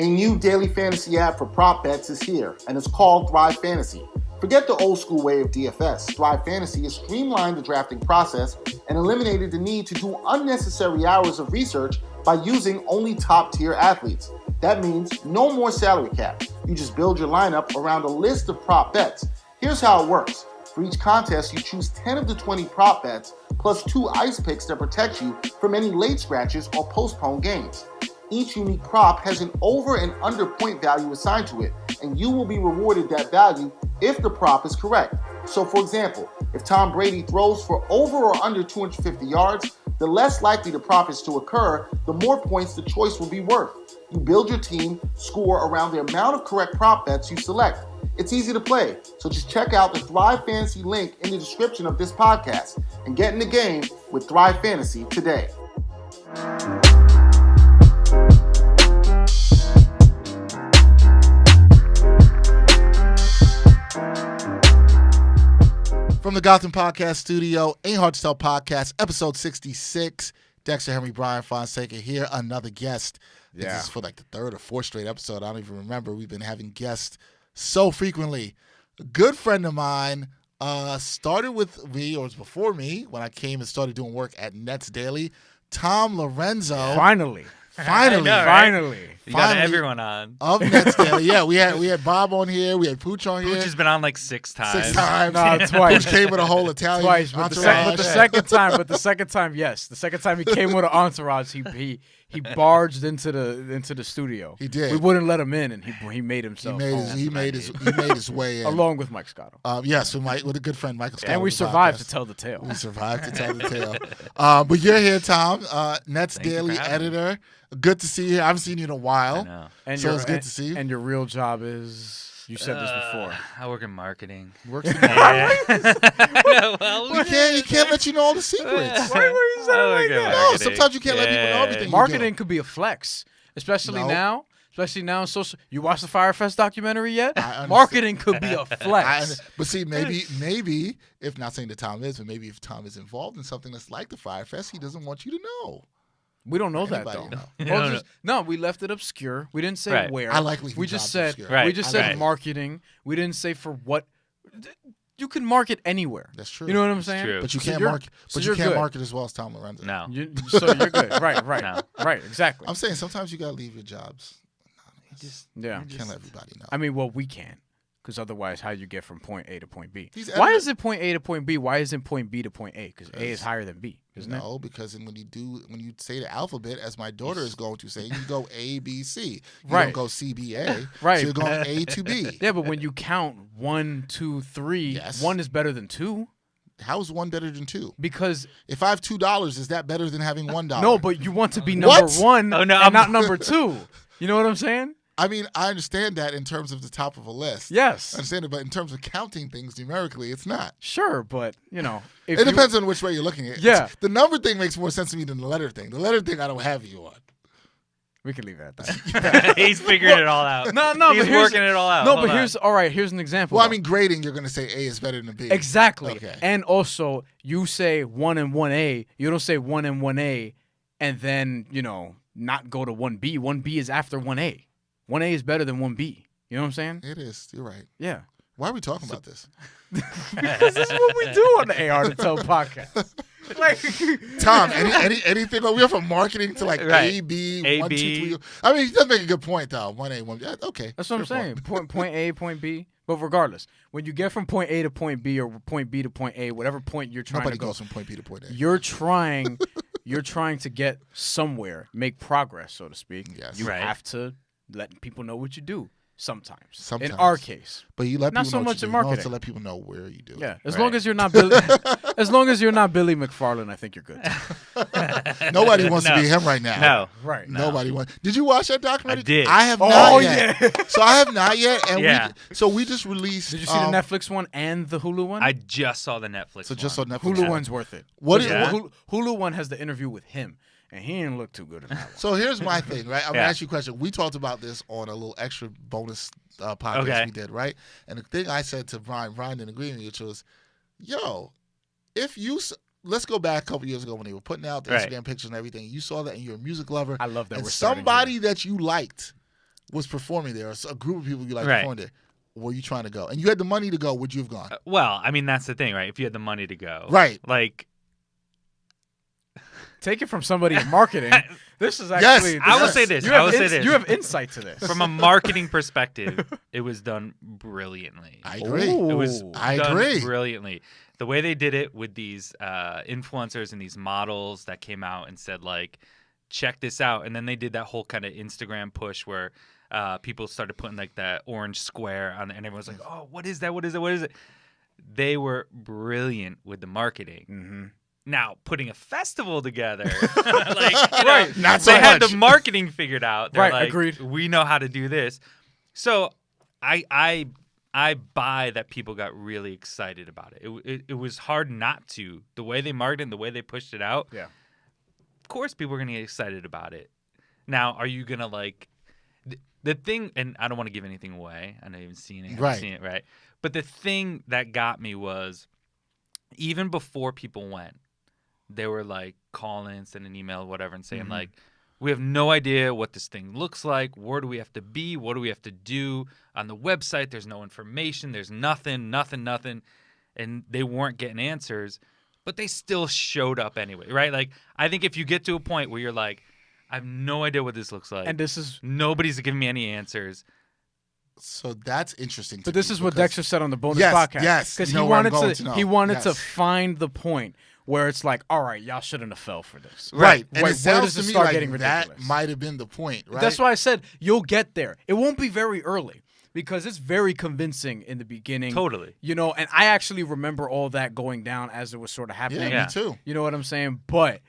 A new daily fantasy app for prop bets is here, and it's called Thrive Fantasy. Forget the old school way of DFS. Thrive Fantasy has streamlined the drafting process and eliminated the need to do unnecessary hours of research by using only top-tier athletes. That means no more salary cap. You just build your lineup around a list of prop bets. Here's how it works. For each contest, you choose 10 of the 20 prop bets, plus 2 ice picks that protect you from any late scratches or postponed games. Each unique prop has an over and under point value assigned to it, and you will be rewarded that value if the prop is correct. So for example, if Tom Brady throws for over or under 250 yards, the less likely the prop is to occur, the more points the choice will be worth. You build your team score around the amount of correct prop bets you select. It's easy to play, so just check out the Thrive Fantasy link in the description of this podcast and get in the game with Thrive Fantasy today. From the Gotham Podcast Studio, Ain't Hard to Tell Podcast, episode 66. Dexter, Henry, Bryan, Fonseca here, another guest. Yeah. This is for like the third or fourth straight episode. I don't even remember. We've been having guests so frequently. A good friend of mine started with me, or it was before me, when I came and started doing work at NetsDaily. Tom Lorenzo. Finally. I know, right? Finally. You got everyone on. Of NetsDaily. Yeah, we had Bob on here. We had Pooch on here. Pooch has been on like 6 times. 6 times. No, twice. Pooch came with a whole Italian Twice, but entourage. the second time, yes. The second time he came with an entourage, he barged into the studio. He did. We wouldn't let him in, and he made himself. He made his way in. Along with Mike Scotto. Yes, with a good friend, Michael Scotto. And we survived to tell the tale. We survived to tell the tale. But you're here, Tom, NetsDaily editor. Good to see you. I haven't seen you in a while. I know. And so it's good to see you. And your real job is, you said this before. I work in marketing. Works in No, well, you can't let you know all the secrets. Why were you saying I like work in that? No, marketing. sometimes you can't let people know everything. Marketing could be a flex, especially now. Especially now in social. You watched the Fyre Fest documentary yet? Marketing could be a flex. But see, maybe if not saying that Tom is, but maybe if Tom is involved in something that's like the Fyre Fest, he doesn't want you to know. We don't know that Anybody though. know. No, we left it obscure. We didn't say where. I like leaving We just jobs said obscure. Right. we just said Right. marketing. We didn't say for what. You can market anywhere. That's true. You know what I'm saying? True. But you So can't you're- market. so But you you're can't good. market as well as Tom Lorenzo. No. So you're good. Right. No. Right. Exactly. I'm saying sometimes you gotta leave your jobs. Yeah. You can't let everybody know. I mean, well, we can, because otherwise, how you get from point A to point B? He's Why editor- is it point A to point B? Why isn't point B to point A? Because A is higher than B, isn't it? No, because when you say the alphabet, as my daughter is going to say, you go A, B, C. You Right. don't go C, B, A. Right. So you're going A to B. Yeah, but when you count 1, 2, 3, Yes. 1 is better than 2 How is 1 better than 2? because If I have $2, is that better than having $1? no, but you want to be What? number 1 Oh, no, and not number 2. You know what I'm saying? I mean, I understand that in terms of the top of a list. Yes. I understand it, but in terms of counting things numerically, it's not. Sure, but if It depends on which way you're looking at it. Yeah. The number thing makes more sense to me than the letter thing. The letter thing I don't have you on. We can leave it at that. He's figuring it all out. No, He's but here's, working it all out. No, Hold but on. here's an example. Well, I though. mean, grading, you're going to say A is better than B. Exactly. Okay. And also, you say 1 and 1A. You don't say 1 and 1A and then, not go to 1B. 1B is after 1A. 1A is better than 1B. You know what I'm saying? It is. You're right. Yeah. Why are we talking about this? This is what we do on the AHTT Podcast. Like, Tom, anything? We went from marketing to like Right. A, B, A, 1, 2, B. 3. I mean, he does make a good point, though. 1A, 1B. Yeah, okay. that's what I'm Fair saying. point. Point A, point B. But regardless, when you get from point A to point B or point B to point A, whatever point you're trying Nobody to go, goes from point B to point A. you're trying to get somewhere, make progress, so to speak. Yes. You Right. have to let people know what you do. Sometimes. In Sometimes. our case. But you let Not people so know much what you in do. You also marketing. let people know where you do. Yeah. it. As Right. long as you're not Billy McFarlane, I think you're good. Nobody wants to be him right now. No. Right. Nobody wants. Did you watch that documentary? I did. I have Oh, not yet. yeah. So I have not yet. And Yeah. we just released. Did you see the Netflix one and the Hulu one? I just saw the Netflix So one. just on Netflix. Hulu one's worth it. What Yeah. Hulu one has the interview with him, and he didn't look too good in that one. So here's my thing, right? I'm Yeah. gonna ask you a question. We talked about this on a little extra bonus podcast Okay. we did, right? And the thing I said to Bryan didn't agree with me, which was, if you let's go back a couple years ago when they were putting out the Right. Instagram pictures and everything. You saw that, and you're a music lover. I love that and we're starting somebody that you liked was performing there, or a group of people you like Right. performing there, were you trying to go? And you had the money to go, would you have gone? Well, I mean, that's the thing, right? If you had the money to go. Right. Like, Take it from somebody in marketing. This is Yes, actually. I will say this. You I have will say this. You have insight to this. From a marketing perspective, it was done brilliantly. I agree. Ooh. It was I done agree. brilliantly. The way they did it with these influencers and these models that came out and said, like, check this out. And then they did that whole kind of Instagram push where people started putting, like, that orange square on it. And everyone's like, oh, what is that? What is it? What is it? They were brilliant with the marketing. Mm-hmm. Now, putting a festival together, like, you know, Right. Not so they had much. the marketing figured out. They're Right, like, agreed. we know how to do this. So I buy that people got really excited about it. It was hard not to. The way they marketed and the way they pushed it out, Yeah. of course people are going to get excited about it. Now, are you going to, like, the thing, and I don't want to give anything away. I know you haven't seen it. Right. Seen it, right? But the thing that got me was even before people went, they were like calling, send an email, whatever, and saying like, we have no idea what this thing looks like. Where do we have to be? What do we have to do? On the website, there's no information. There's nothing. And they weren't getting answers, but they still showed up anyway, right? Like, I think if you get to a point where you're like, I have no idea what this looks like. And this is. Nobody's giving me any answers. So that's interesting. But this is what because- Dexter said on the bonus Yes, podcast. yes, because you know he where I'm wanted going to. to know. He wanted to Yes. find the point where it's like, all right, y'all shouldn't have fell for this. Right. And Where it sounds does to it me start like getting that ridiculous? might have been the point, right? That's why I said you'll get there. It won't be very early because it's very convincing in the beginning. Totally. You know, and I actually remember all that going down as it was sort of happening. Yeah. me too. You know what I'm saying? But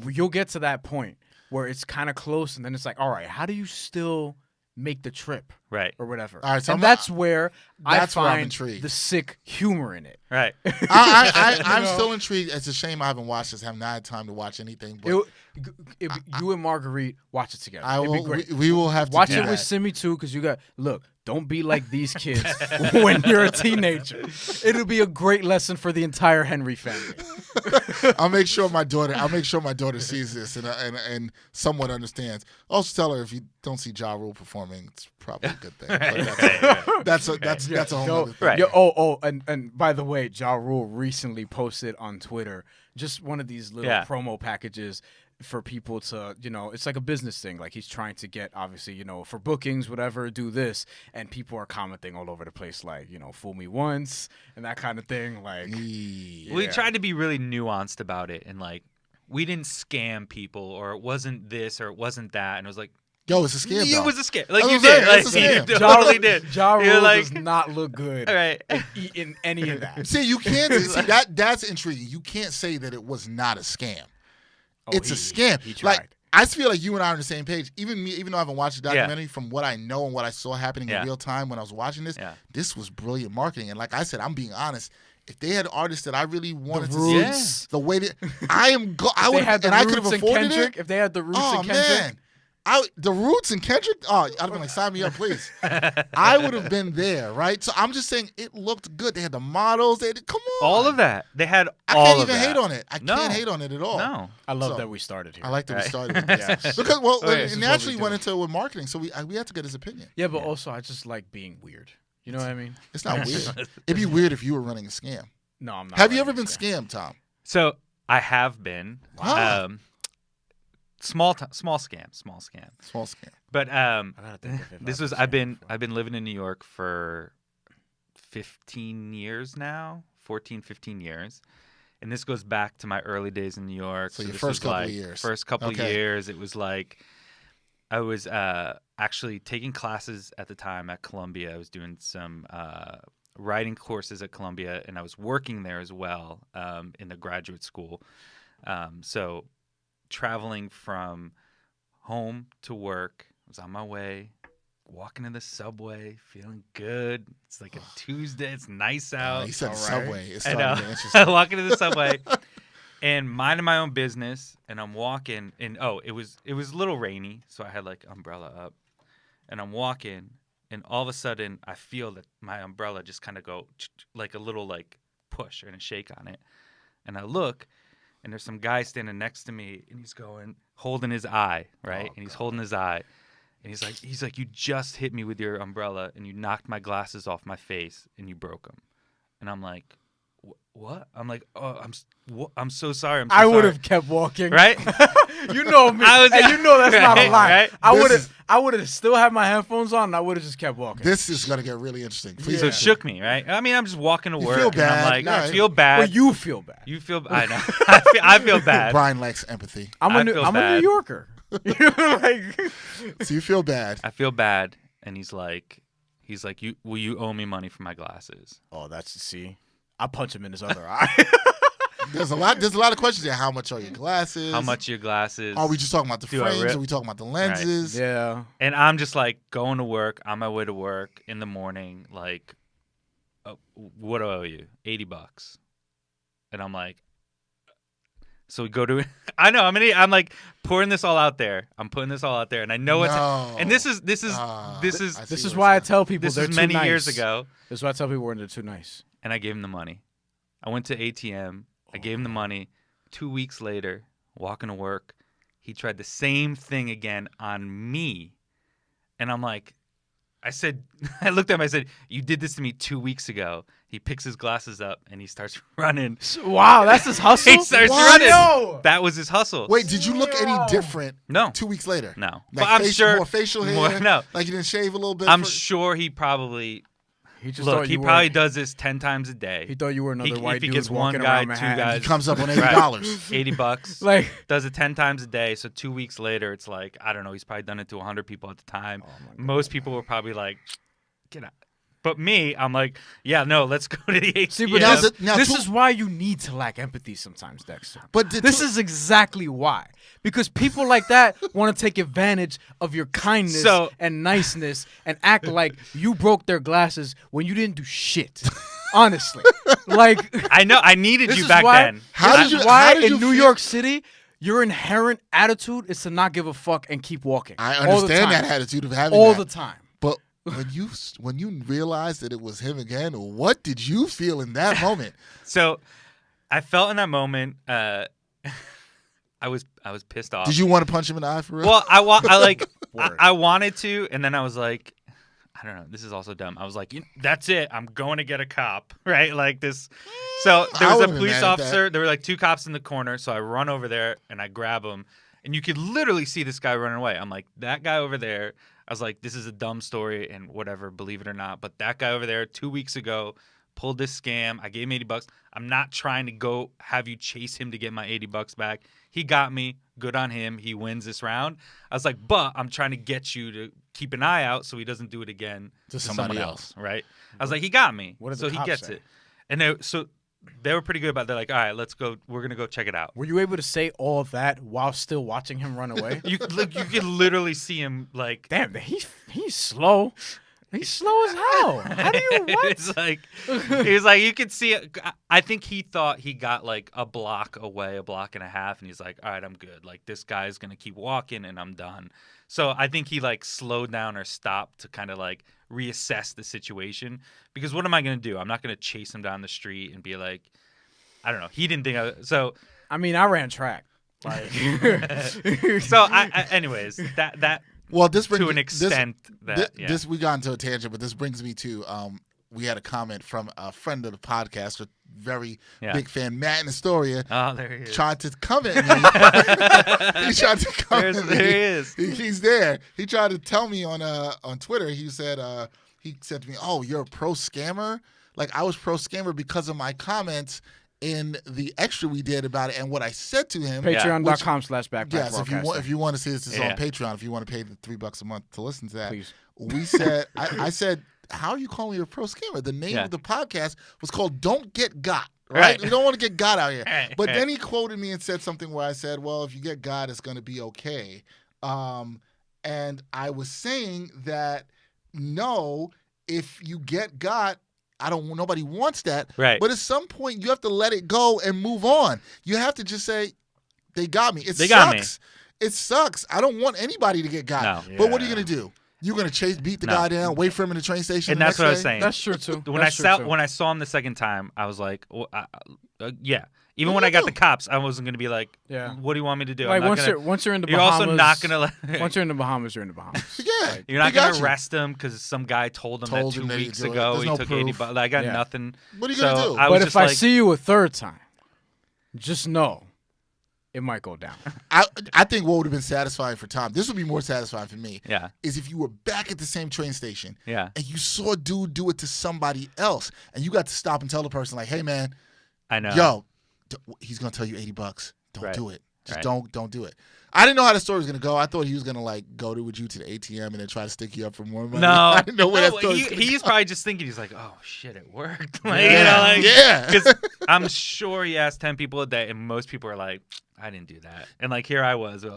you'll get to that point where it's kind of close, and then it's like, all right, how do you still make the trip Right. or whatever? All right, so and I'm- that's where that's I where I'm find intrigued. the sick humor in it. Right. I'm You know? still intrigued. It's a shame I haven't watched this. I have not had time to watch anything. But You and Marguerite watch it together. I It'd will. be great. We will have to Watch do it that. with Simi too, because you got look. Don't be like these kids when you're a teenager. It'll be a great lesson for the entire Henry family. I'll make sure my daughter sees this and somewhat understands. Also, tell her if you don't see Ja Rule performing, it's probably a good thing. But that's a whole other thing. Right. Yo, and by the way, Ja Rule recently posted on Twitter just one of these little Yeah. promo packages for people to, you know, it's like a business thing. Like he's trying to get, obviously, you know, for bookings, whatever, do this. And people are commenting all over the place, like, you know, fool me once and that kind of thing. Like, We tried to be really nuanced about it, and like, we didn't scam people, or it wasn't this, or it wasn't that, and it was like, Yo, it's a scam. it dog. was a scam. Like, That's you what I'm did. saying, Like, it's a scam. you totally did. Ja You're Rule like, does not look good all right. in any of that. See, you can't. See, that's intriguing. You can't say that it was not a scam. Oh, It's a scam. He tried. Like, I just feel like you and I are on the same page. Even me, even though I haven't watched the documentary, from what I know and what I saw happening in real time when I was watching this, this was brilliant marketing. And like I said, I'm being honest. If they had artists that I really wanted to see, Roots. the way that I am, I If would, they had the and I could have Roots and afforded Kendrick, it. if they had the Roots Oh and Kendrick, man, the Roots and Kendrick. Oh, I'd have been like, sign me up, please. I would have been there, right? So I'm just saying, it looked good. They had the models. They had, come on, All of that. They had I all can't of even that. hate on it. I No. can't hate on it at all. No. I love So, that we started here. I like that we Right. started with this. Yes. Because, well, Okay. it This is naturally what we went do. into with marketing, so we had to get his opinion. Yeah, but also I just like being weird. You know what I mean? It's not weird. It'd be weird if you were running a scam. No, I'm not. Have you running ever been this guy. scammed, Tom? So I have been. Wow. Small scam. Small scam. But I gotta think if this I've was been I've scammed been before. I've been living in New York for 15 years now, 14, 15 years. And this goes back to my early days in New York. So your this first was couple of like years. First couple of Okay. years, it was like I was actually taking classes at the time at Columbia. I was doing some writing courses at Columbia, and I was working there as well in the graduate school. So traveling from home to work, I was on my way, walking in the subway, feeling good. It's like a Tuesday. It's nice out. You said All right. Subway. It's I starting know. to get interesting. Walking to the subway and minding my own business, and I'm walking, and it was a little rainy, so I had like umbrella up, and I'm walking, and all of a sudden I feel that my umbrella just kind of go like a little like push and a shake on it, and I look, and there's some guy standing next to me, and he's holding his eye, right, and he's holding his eye. And he's like, you just hit me with your umbrella and you knocked my glasses off my face and you broke them. And I'm like, what? I'm like, oh, I'm so sorry. I would have kept walking. Right? You know me. And you know that's not a lie. Right? I would have still had my headphones on and I would have just kept walking. This is going to get really interesting. So it shook me, right? I mean, I'm just walking to work. Feel bad. And I'm like, Right. I feel bad. Well, you feel bad. You feel I know. I feel bad. Bryan lacks empathy. I'm a New Yorker. So you feel bad. I feel bad. And he's like, will you owe me money for my glasses? Oh, see. I punch him in his other eye. There's a lot of questions here. How much are your glasses? How much are your glasses? Are we just talking about the frames? Are we talking about the lenses? Right. Yeah. And I'm just like going to work, on my way to work in the morning, like, what do I owe you? $80. And I'm like, so we go to, I know, I'm like pouring this all out there. I'm putting this all out there, and I know and this is why I tell people this they're is too many nice. years ago. This is why I tell people they're too nice. And I gave him the money. I went to ATM. I gave him the money. 2 weeks later, walking to work, he tried the same thing again on me. And I'm like, I looked at him, I said, you did this to me 2 weeks ago. He picks his glasses up and he starts running. Wow, that's his hustle? He starts What? running. No. That was his hustle. Wait, did you look any different? No. 2 weeks later? No. Like But I'm sure. more facial hair? No. Like you didn't shave a little bit? I'm sure he probably. He probably does this 10 times a day. He thought you were another white if he dude gets walking one guy, around 2 Manhattan. guys. He comes up on $80. $80. Like, does it 10 times a day. So 2 weeks later, it's like, I don't know. He's probably done it to 100 people at the time. Most people were probably like, get out. But me, I'm like, yeah, no, let's go to the ATM. See, but this is why you need to lack empathy sometimes, Dexter. But this is exactly why. Because people like that want to take advantage of your kindness and niceness and act like you broke their glasses when you didn't do shit. Honestly. Like, I know, I needed you back then. How did you New York City, your inherent attitude is to not give a fuck and keep walking. I understand that attitude of having all the time. But when you realized that it was him again, what did you feel in that moment? So I felt in that moment, I was pissed off. Did you want to punch him in the eye for real? Well, I wanted to, and then I was like, I don't know. This is also dumb. I was like, that's it. I'm going to get a cop, right? Like this. So there was a police officer. There were like 2 cops in the corner. So I run over there and I grab him, and you could literally see this guy running away. I'm like, that guy over there. I was like, this is a dumb story and whatever, believe it or not. But that guy over there 2 weeks ago pulled this scam. I gave him $80. I'm not trying to go have you chase him to get my $80 back. He got me. Good on him. He wins this round. I was like, but I'm trying to get you to keep an eye out so he doesn't do it again to someone else, right? I was like, he got me. So he gets it. And they were pretty good about it. They're like, all right, let's go. We're going to go check it out. Were you able to say all of that while still watching him run away? You could literally see him like. Damn, he's slow. He's slow as hell. How do you what? It's like he's like you could see it. I think he thought he got like a block away, a block and a half, and he's like, all right, I'm good. Like this guy's gonna keep walking, and I'm done. So I think he like slowed down or stopped to kind of like reassess the situation. Because what am I gonna do? I'm not gonna chase him down the street and be like, I don't know. He didn't think so. I mean, I ran track. Like, so anyways, that. Well, this brings to an extent this we got into a tangent, but this brings me to we had a comment from a friend of the podcast, a very big fan, Matt in Astoria. Oh, there he is. Tried to come at me. He tried to come at me. There he is. He's there. He tried to tell me on Twitter. He said to me, "Oh, you're a pro scammer." Like I was pro scammer because of my comments in the extra we did about it and what I said to him. Patreon.com/backpack. Yes, if you want to see this is on Patreon. If you want to pay the $3 a month to listen to that, please. We said, I said, how are you calling me a pro scammer? The name of the podcast was called "Don't Get Got." Right? We don't want to get got out here. But then he quoted me and said something where I said, well, if you get got, it's going to be okay. And I was saying that no, if you get got, nobody wants that. Right. But at some point, you have to let it go and move on. You have to just say, they got me. Got me. It sucks. I don't want anybody to get got. No. But what are you going to do? You're going to beat the guy down, wait for him in the train station. And that's what I was saying. That's true, too. When I saw him the second time, I was like, yeah. Even when I got the cops, I wasn't gonna be like, what do you want me to do? Like once you're in the Bahamas, you're also not gonna. Once you're in the Bahamas, you're in the Bahamas. Yeah, you're not gonna arrest him because some guy told him that 2 weeks ago he took $80. I got nothing. What are you gonna do? But if I see you a third time, just know it might go down. I think what would have been satisfying for Tom, this would be more satisfying for me, is if you were back at the same train station and you saw a dude do it to somebody else and you got to stop and tell the person like, hey man, I know, yo, he's gonna tell you $80. Don't do it. Just don't do it. I didn't know how the story was gonna go. I thought he was gonna like go with you to the ATM and then try to stick you up for more money. No, I didn't know where that story was he's probably just thinking, he's like, oh shit, it worked. Like, yeah. Because I'm sure he asked 10 people a day, and most people are like, I didn't do that. And like here I was, like,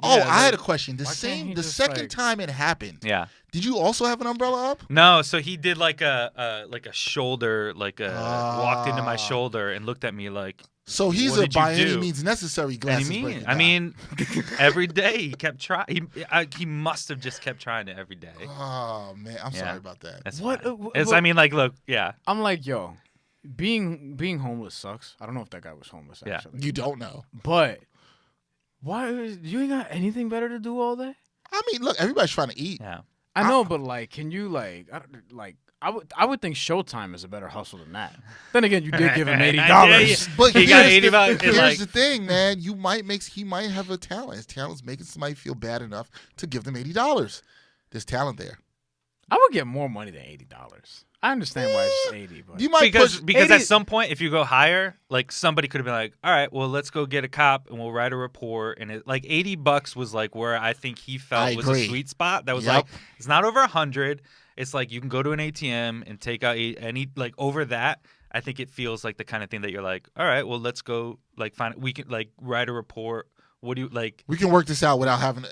I had a question. The second time it happened. Yeah. Did you also have an umbrella up? No, so he did like a shoulder, walked into my shoulder and looked at me like. So he's a by any means necessary glasses breaker. I mean, every day he kept trying. He must have just kept trying it every day. Oh man, I'm sorry about that. That's what? I mean, like, look, I'm like, yo, being homeless sucks. I don't know if that guy was homeless. Actually, you don't know. But why you ain't got anything better to do all day? I mean, look, everybody's trying to eat. Yeah, I know, but like, can you I would think Showtime is a better hustle than that. Then again, you did give him $80, but he got $80. Here's the thing, man. He might have a talent. His talent's making somebody feel bad enough to give them $80. There's talent there. I would get more money than $80. I understand why it's 80, but you might because 80... at some point, if you go higher, like somebody could have been like, all right, well, let's go get a cop and we'll write a report. And it like $80 was like where I think he felt was a sweet spot. That was like, it's not over 100. It's like you can go to an ATM and take out any like over that. I think it feels like the kind of thing that you're like, all right, well, let's go like we can like write a report. What do you like? We can work this out without having.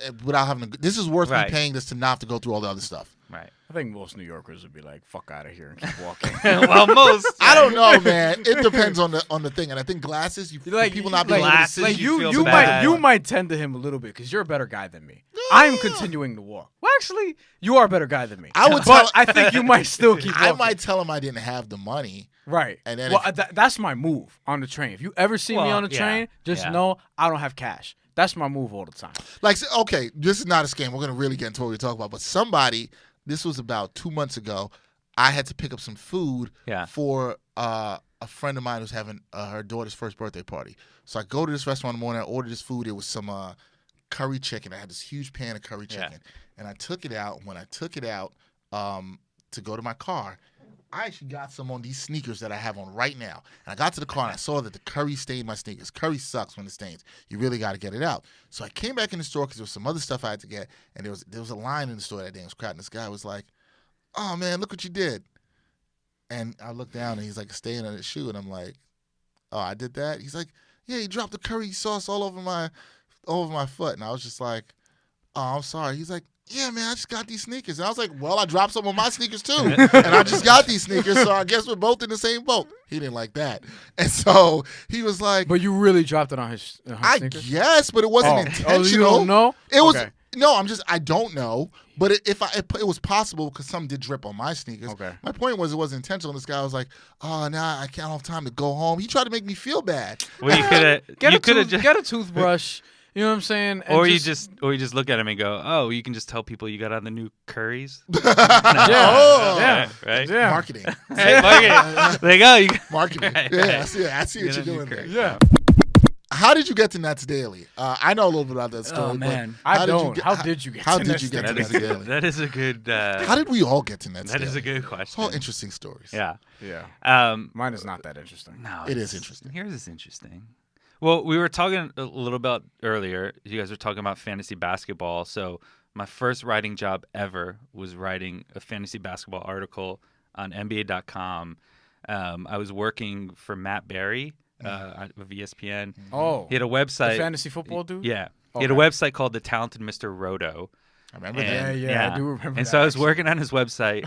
This is worth me paying this to not have to go through all the other stuff. Right. I think most New Yorkers would be like, "Fuck out of here" and keep walking. Well, most. I don't know, man. It depends on the thing, and I think glasses. people not being able to see. Like you might tend to him a little bit because you're a better guy than me. I'm continuing to walk. Well, actually, you are a better guy than me. I think you might still keep walking. I might tell him I didn't have the money. Right. And then that's my move on the train. If you ever see me on the train, just know I don't have cash. That's my move all the time. Like, okay, this is not a scam. We're going to really get into what we're talking about. But somebody, this was about 2 months ago, I had to pick up some food for a friend of mine who's having her daughter's first birthday party. So I go to this restaurant in the morning, I order this food. It was some curry chicken. I had this huge pan of curry chicken. And I took it out. When I took it out to go to my car, I actually got some on these sneakers that I have on right now. And I got to the car and I saw that the curry stained my sneakers. Curry sucks when it stains. You really got to get it out. So I came back in the store because there was some other stuff I had to get. And there was a line in the store that day. It was crowded. And this guy was like, "Oh, man, look what you did." And I looked down and he's like staying on his shoe. And I'm like, "Oh, I did that?" He's like, "Yeah, you dropped the curry sauce all over my foot." And I was just like, "Oh, I'm sorry." He's like, "Yeah, man, I just got these sneakers." And I was like, "Well, I dropped some on my sneakers too. And I just got these sneakers, so I guess we're both in the same boat." He didn't like that. And so he was like... But you really dropped it on his sneakers? I guess, but it wasn't intentional. Oh, you don't know? It was... No, I don't know. But it was possible because some did drip on my sneakers. Okay. My point was it wasn't intentional. This guy was like, "Oh, nah, I can't have time to go home." He tried to make me feel bad. Well, you could have get a toothbrush. You know what I'm saying? And you just look at him and go, "Oh, you can just tell people you got on the new curries." Yeah. Right. Yeah. Marketing. Hey, marketing. There you go. Marketing. Yeah, I see what you're doing there. Yeah. How did you get to NetsDaily? I know a little bit about that story. Oh man, but how did you get to NetsDaily? That is a good. How did we all get to NetsDaily? That is a good question. It's all interesting stories. Yeah. Mine is not that interesting. No, it is interesting. Here's is interesting. Well, we were talking a little about earlier. You guys were talking about fantasy basketball. So my first writing job ever was writing a fantasy basketball article on NBA.com. I was working for Matt Barry of ESPN. Oh, he had a website. The fantasy football dude? Yeah. Okay. He had a website called The Talented Mr. Roto. I remember that. Yeah, I do remember that. And so I was working on his website,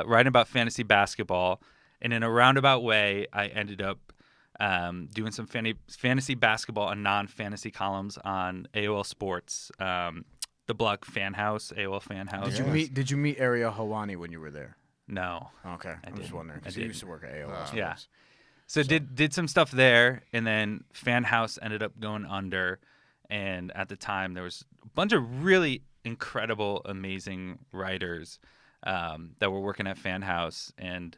writing about fantasy basketball. And in a roundabout way, I ended up doing some fantasy basketball and non-fantasy columns on AOL Sports, the blog Fan House, AOL Fan House. Did you meet Ariel Helwani when you were there? No. Okay, I'm just wondering because he used to work at AOL Sports. Yeah. So did some stuff there, and then Fan House ended up going under. And at the time, there was a bunch of really incredible, amazing writers that were working at Fan House. And,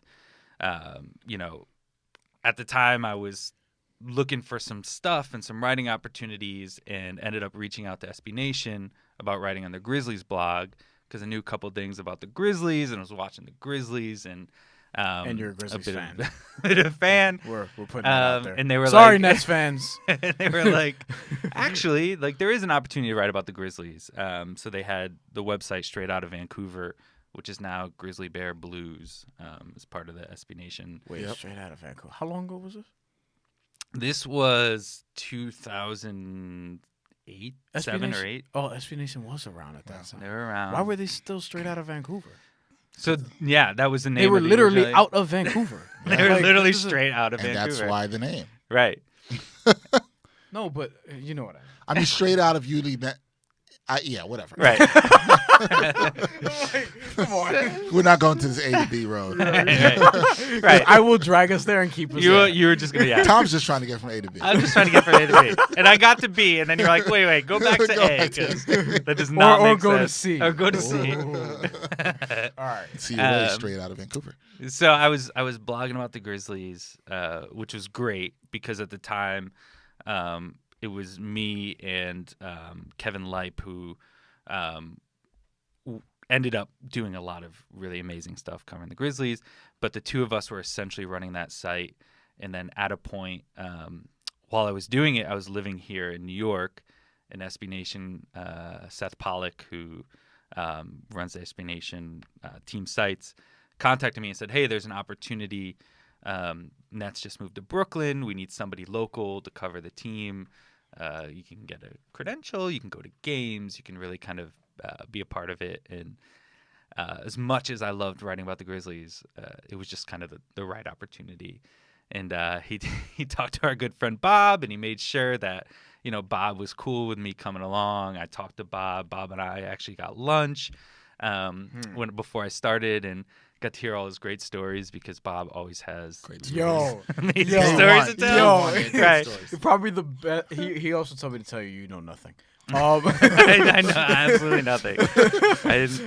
at the time, I was looking for some stuff and some writing opportunities, and ended up reaching out to SB Nation about writing on the Grizzlies blog because I knew a couple things about the Grizzlies, and I was watching the Grizzlies. And you're a Grizzlies fan. A fan. We're putting that out there. And they were sorry, Nets fans. And they were like, actually, like there is an opportunity to write about the Grizzlies. So they had the website Straight Out of Vancouver, which is now Grizzly Bear Blues, as part of the SB Nation. Wait, Straight Out of Vancouver. How long ago was this? This was 2008, 7 or 8. Oh, SB Nation was around at that time. They were around. Why were they still Straight Out of Vancouver? So, yeah, that was the name. They were of the literally original. out of Vancouver. They were literally straight out of Vancouver. And that's why the name. Right. No, but you know what I mean. I mean, straight out of Yulee. Yeah, whatever. Right. Come on. We're not going to this A to B road. Right. I will drag us there and keep us there. You were just going to, yeah. Tom's just trying to get from A to B. I'm just trying to get from A to B. And I got to B, and then you're like, wait, go back to Go A, back to- because that does not or make go sense. to C. Or go to C. All right. See, you're really straight out of Vancouver. So I was blogging about the Grizzlies, which was great because at the time it was me and Kevin Leip who ended up doing a lot of really amazing stuff covering the Grizzlies. But the two of us were essentially running that site. And then at a point, while I was doing it, I was living here in New York. And SB Nation, Seth Pollack, who runs the SB Nation team sites, contacted me and said, hey, there's an opportunity. Nets just moved to Brooklyn. We need somebody local to cover the team. You can get a credential. You can go to games. You can really kind of be a part of it. And as much as I loved writing about the Grizzlies, it was just kind of the right opportunity. And he talked to our good friend Bob, and he made sure that, Bob was cool with me coming along. I talked to Bob. Bob and I actually got lunch before I started, and got to hear all his great stories because Bob always has amazing stories to tell. Right. You're probably the best. He also told me to tell you know nothing. I know absolutely nothing.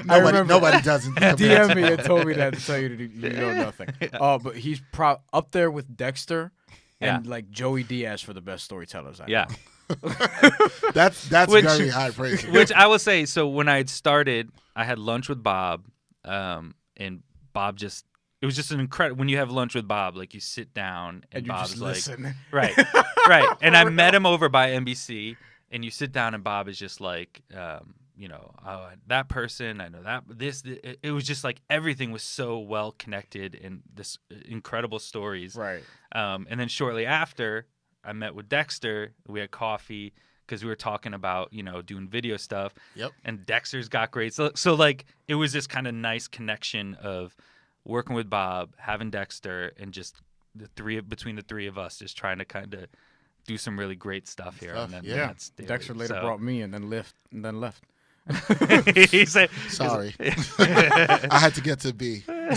Nobody doesn't. DM me and told me that to tell you you know nothing. But he's up there with Dexter and like Joey Diaz for the best storytellers. I know. That's very high praise. Which I will say. So when I had started, I had lunch with Bob, and Bob it was just an incredible. When you have lunch with Bob, like you sit down and Bob's just like, listen. right. And I met him over by NBC. And you sit down, and Bob is just like, that person, I know that. It was just like everything was so well connected and this incredible stories. Right. And then shortly after, I met with Dexter. We had coffee because we were talking about, doing video stuff. Yep. And Dexter's got great. So like, it was this kind of nice connection of working with Bob, having Dexter, and just between the three of us, just trying to kind of do some really great stuff here. And then Dexter later brought me and then left. He said, "Sorry, I had to get to B." Right.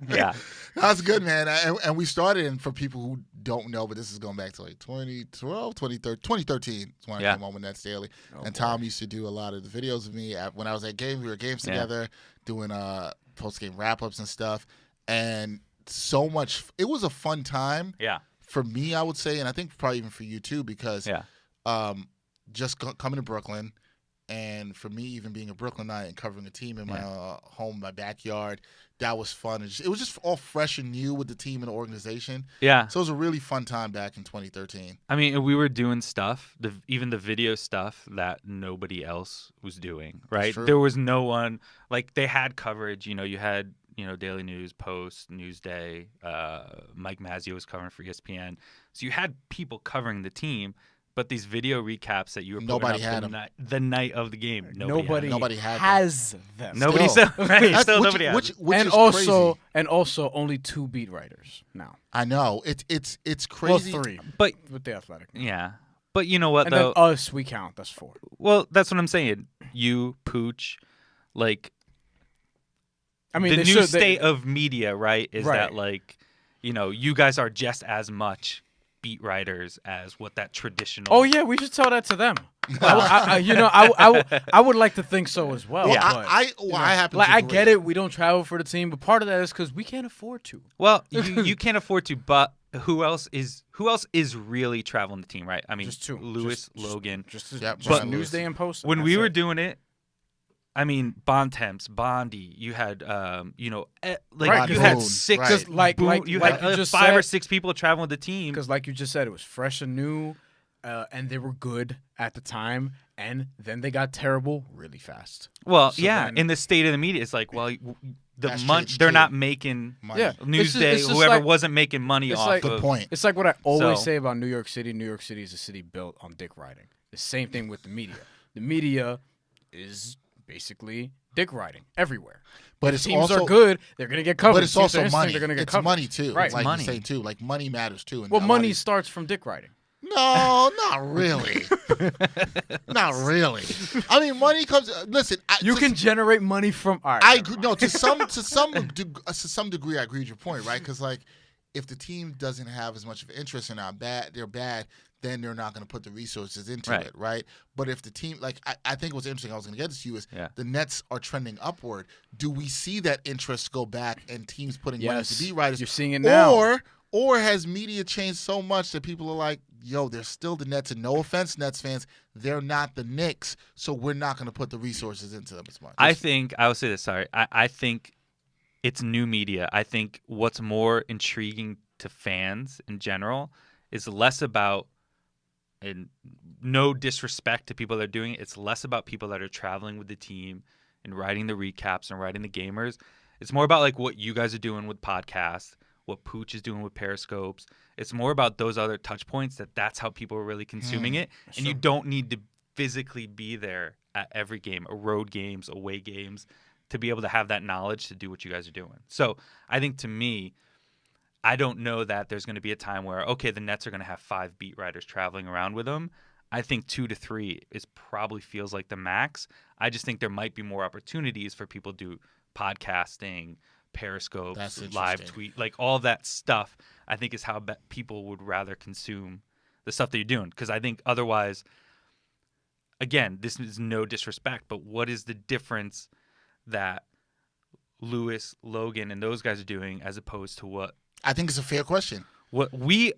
Yeah, that's good, man. And we started, and for people who don't know, but this is going back to like 2012, 2013 is when I came on with NetsDaily. And Tom used to do a lot of the videos of me when I was at games. We were games together, doing post-game wrap-ups and stuff. And so much. It was a fun time. Yeah. For me, I would say, and I think probably even for you too, because just coming to Brooklyn, and for me, even being a Brooklynite and covering a team in my home, my backyard, that was fun. It was just all fresh and new with the team and the organization. Yeah. So it was a really fun time back in 2013. I mean, we were doing stuff, even the video stuff that nobody else was doing, right? There was no one, like they had coverage, you had, Daily News, Post, Newsday, Mike Mazzio was covering for ESPN. So you had people covering the team, but these video recaps that you were putting up the night of the game, nobody has them. Nobody still, right? Still nobody has them. And also, only 2 beat writers now. I know it's crazy. Well, 3, but with the Athletic. Yeah, but you know what? And though, then us, we count. That's 4. Well, that's what I'm saying. You, Pooch, like. I mean, the new state of media, right, is Right. that like, you guys are just as much beat writers as what that traditional. Oh yeah, we should tell that to them. I would like to think so as well. Well, but, I happen like to I agree. get it. We don't travel for the team, but part of that is because we can't afford to. Well, you can't afford to, but who else is really traveling the team, right? I mean, Just two. Lewis, Logan. Just Yep, just Bryan Newsday Lewis. and Post. When we were doing it, I mean, Bontemps, Bondi. You had, Right, you 'cause had Boone, six. right. Just like You like had you just 5 or said, 6 people traveling with the team. because like you just said, it was fresh and new, and they were good at the time, and then they got terrible really fast. Well, So yeah. then- In the state of the media, it's like, well, That's they're changed, not too. making Money. Yeah. Newsday. It's just Whoever like- wasn't making money it's off like- of. Good point. It's like what I always So- say about New York City. New York City is a city built on dick riding. The same thing with the media. The media is basically dick riding everywhere. But If it's teams also are good, they're gonna get covered. But it's Teams also are instant, money. They're gonna get It's covered. money too. Right. Like Money. you say too. Like money matters too. And Well, a lot money of- starts from dick riding. No, not really. Not really. I mean, money comes. Listen, You can generate money from art. I agree. No, to some degree, I agree with your point, right? Because like, if the team doesn't have as much of interest and they're bad, then they're not going to put the resources into Right. it, right? But if the team, like, I think what's interesting, I was going to get this to you is the Nets are trending upward. Do we see that interest go back and teams putting money into beat writers? You're seeing it now. Or has media changed so much that people are like, yo, they're still the Nets, and no offense, Nets fans, they're not the Knicks, so we're not going to put the resources into them as much. I will say this. Sorry, I think it's new media. I think what's more intriguing to fans in general is less about, and no disrespect to people that are doing it, it's less about people that are traveling with the team and writing the recaps and writing the gamers. It's more about like what you guys are doing with podcasts, what Pooch is doing with Periscopes. It's more about those other touch points that's how people are really consuming it. And you don't need to physically be there at every game, road games, away games, to be able to have that knowledge to do what you guys are doing. So I think to me, I don't know that there's going to be a time where, okay, the Nets are going to have 5 beat writers traveling around with them. I think 2 to 3 is probably feels like the max. I just think there might be more opportunities for people to do podcasting, Periscopes, That's live interesting. tweet, like all that stuff. I think is how people would rather consume the stuff that you're doing. Because I think otherwise, again, this is no disrespect, but what is the difference that Lewis, Logan, and those guys are doing as opposed to what I think it's a fair question. we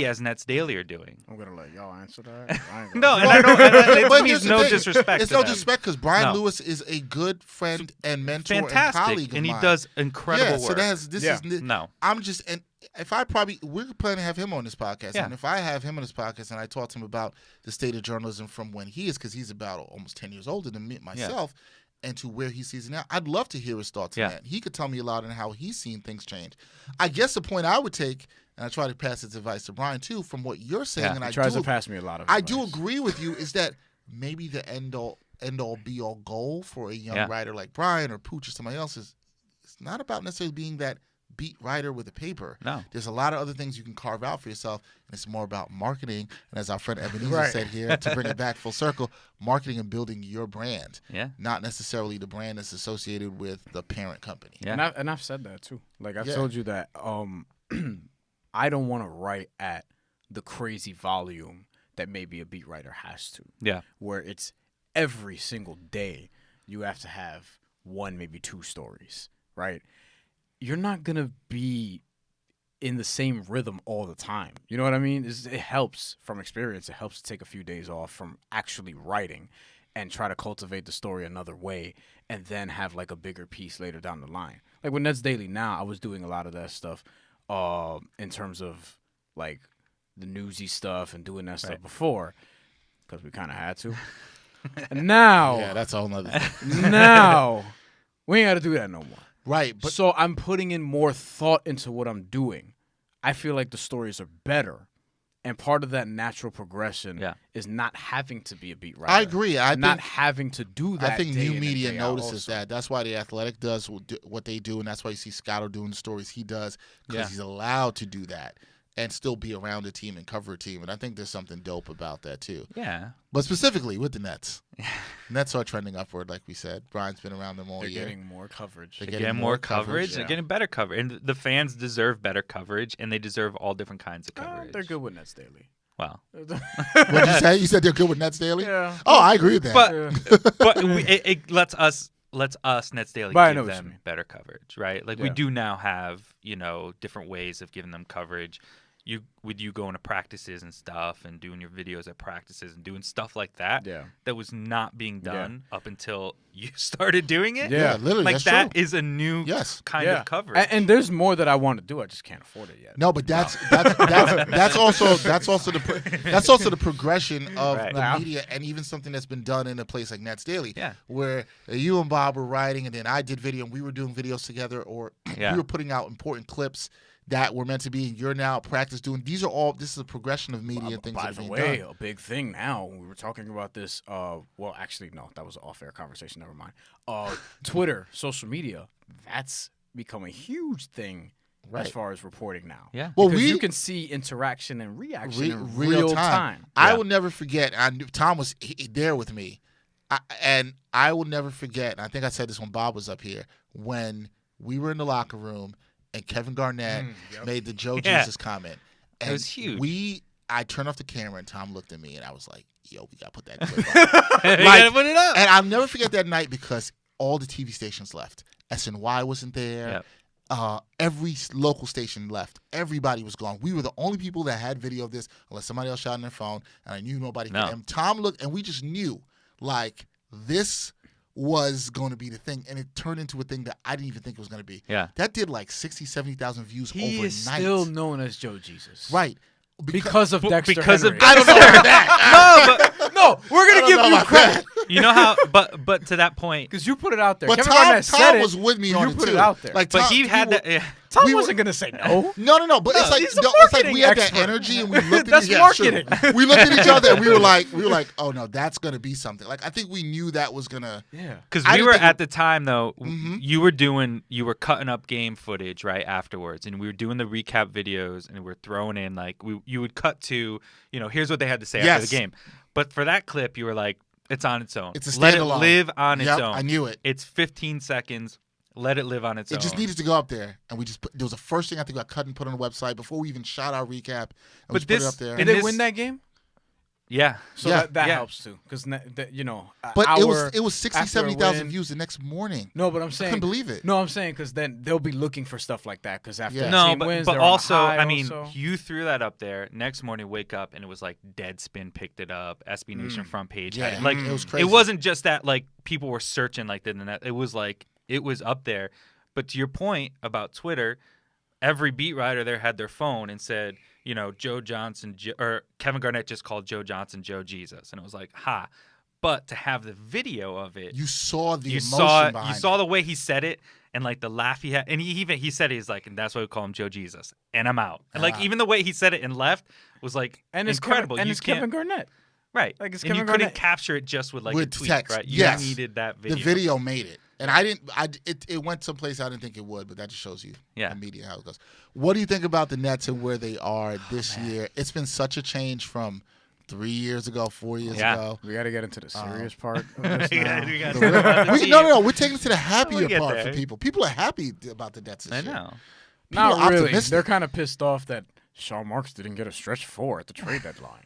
as NetsDaily are doing? I'm gonna let y'all answer that. I ain't gonna- No, and I don't. It But means here's the no thing. disrespect. It's to no them. disrespect because Bryan No. Lewis is a good friend and mentor and Fantastic, colleague of and he mine. does incredible yeah, work. so this Yeah. is No. I'm just and if I probably we're planning to have him on this podcast, Yeah. and if I have him on this podcast and I talk to him about the state of journalism from when he is, because he's about almost 10 years older than me myself, and to where he sees it now, I'd love to hear his thoughts on that. He could tell me a lot on how he's seen things change. I guess the point I would take, and I try to pass this advice to Bryan too, from what you're saying, and He I tries do to pass me a lot of. I do advice. agree with you, is that maybe the end all be all goal for a young Yeah. writer like Bryan or Pooch or somebody else is it's not about necessarily being that beat writer with a paper. No. There's a lot of other things you can carve out for yourself, and it's more about marketing. And as our friend Ebenezer Right. said here, to bring it back full circle, marketing and building your brand, Yeah. not necessarily the brand that's associated with the parent company. Yeah. And I've said that too. Like I've Yeah. told you that I don't want to write at the crazy volume that maybe a beat writer has to. Yeah. Where it's every single day you have to have 1, maybe 2 stories, right? You're not gonna be in the same rhythm all the time. You know what I mean? It helps from experience. It helps to take a few days off from actually writing and try to cultivate the story another way and then have like a bigger piece later down the line. Like with NetsDaily now, I was doing a lot of that stuff in terms of like the newsy stuff and doing that stuff before because we kind of had to. And now, Yeah, that's a whole nother thing. now we ain't got to do that no more. Right, but So I'm putting in more thought into what I'm doing. I feel like the stories are better. And part of that natural progression is not having to be a beat writer. I agree. I not think having to do that. I think day new in and media day out notices also. that. That's why The Athletic does what they do, and that's why you see Scotto doing the stories he does, because he's allowed to do that. and still be around a team and cover a team. And I think there's something dope about that too. Yeah. But specifically with the Nets. Nets are trending upward, like we said. Bryan's been around them all year. They're getting more coverage. They're getting more coverage. Yeah. They're getting better coverage. And the fans deserve better coverage, and they deserve all different kinds of coverage. They're good with NetsDaily. Wow. What'd you say? You said they're good with NetsDaily? Yeah. Oh, I agree with that. But it lets us NetsDaily give them better coverage, right? Like we do now have, different ways of giving them coverage. You going to practices and stuff and doing your videos at practices and doing stuff like that. Yeah. That was not being done up until you started doing it. Yeah, literally. Like that's true. Is a new kind of coverage. And there's more that I want to do. I just can't afford it yet. No, but that's also the progression of the media, and even something that's been done in a place like NetsDaily. Yeah. Where you and Bob were writing, and then I did video, and we were doing videos together, or we were putting out important clips that were meant to be. You're now practice doing. This is a progression of media and things. By that are the being way, done. a big thing now. We were talking about this. Well, actually, no, that was an off-air conversation. Never mind. Twitter, social media. That's become a huge thing as far as reporting now. Yeah. Well, because you can see interaction and reaction in real time. I will never forget. Tom was there with me, and I will never forget. And I think I said this when Bob was up here, when we were in the locker room and Kevin Garnett made the Joe Jesus comment. And it was huge. I turned off the camera and Tom looked at me and I was like, yo, we got to put that clip up. You got to put it up. And I'll never forget that night because all the TV stations left. SNY wasn't there. Yep. Every local station left. Everybody was gone. We were the only people that had video of this unless somebody else shot on their phone, and I knew nobody could. And Tom looked, and we just knew, like, this was going to be the thing, and it turned into a thing that I didn't even think it was going to be. Yeah. That did like 60,000, 70,000 views overnight. He is still known as Joe Jesus. Right. Because of Dexter Henry. I don't know about that. No, we're going to give you credit. You know how, but to that point. Because you put it out there. But Kevin Tom was with me on it, too. You put it out there. Like, But Tom, he had that. Tom wasn't going to say no. No. But it's like, he's a it's like we had marketing that expert. energy, and we looked at That's marketing. We looked at each other, and we were like, oh no, that's gonna be something. Like I think we knew that was gonna. Yeah. Because we were at the time though, you were cutting up game footage right afterwards, and we were doing the recap videos, and we were throwing in like you would cut to, here's what they had to say after the game. But for that clip, you were like, it's on its own. It's a Let it standalone. live on its own. I knew it. It's 15 seconds. Let it live on its own. It just needed to go up there, and we just there was the first thing I think I cut and put on the website before we even shot our recap. And we just put it up there. Did they win that game? Yeah. So that helps too, because but it was 60,000, after 70,000 views the next morning. No, but I'm saying I couldn't believe it. No, I'm saying because then they'll be looking for stuff like that because after the no, team but, wins, but they're on also, a high I mean, also. you threw that up there. Next morning, wake up and it was like Deadspin picked it up, SB Nation front page. Yeah, like it was crazy. It wasn't just that like people were searching like the internet. It was like it was up there. But to your point about Twitter, every beat writer there had their phone and said, Joe Johnson or Kevin Garnett just called Joe Johnson Joe Jesus, and it was like, ha. But to have the video of it, you saw the emotion behind you saw the way he said it, and like the laugh he had, and he said he's like, and that's why we call him Joe Jesus, and I'm out, and like even the way he said it and left was like incredible. It's Kevin Garnett, right? Like it's and Kevin you Garnett. couldn't capture it just with like with a tweet, text. right? You Yes. needed that video. The video made it. And I didn't. It went someplace I didn't think it would, but that just shows you the media how it goes. What do you think about the Nets and where they are this year? It's been such a change from 3 years ago, 4 years ago. We got to get into the serious part of this now. No. We're taking it to the happier part for people. People are happy about the Nets this year. I know. Not really. They're kind of pissed off that Sean Marks didn't get a stretch 4 at the trade deadline,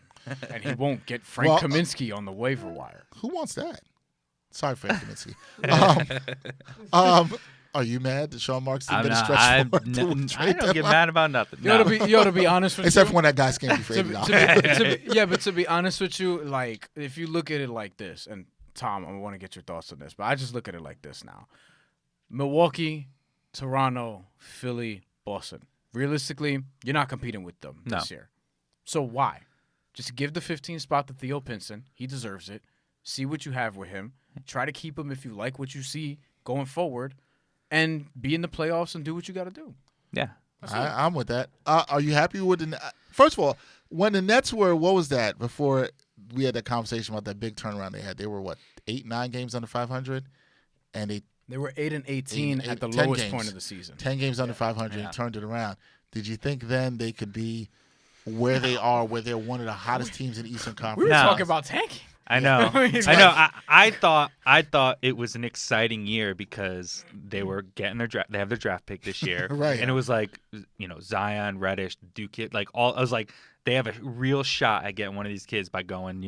and he won't get Frank Kaminsky on the waiver wire. Who wants that? Sorry, Frank Kaminsky. Are you mad that Sean Marks didn't get a stretch I forward? don't get mad about nothing. To be honest with you. Except for when that guy scammed you for $80. But to be honest with you, like if you look at it like this, and Tom, I want to get your thoughts on this, but I just look at it like this now: Milwaukee, Toronto, Philly, Boston. Realistically, you're not competing with them this year. So why? Just give the 15 spot to Theo Pinson. He deserves it. See what you have with him. Try to keep him if you like what you see going forward. And be in the playoffs and do what you got to do. Yeah. I'm with that. Are you happy with the First of all, when the Nets were, what was that? Before we had that conversation about that big turnaround they had, they were, 8, 9 games under 500? And they were 8 and 18 at the lowest point of the season. 10 games under 500 and turned it around. did you think then they could be where they are, where they're one of the hottest teams in the Eastern Conference? We were talking about tanking. I know. I thought it was an exciting year because they were getting their draft. They have their draft pick this year, right? And it was like, Zion, Reddish, Duke, like all. I was like, they have a real shot at getting one of these kids by going,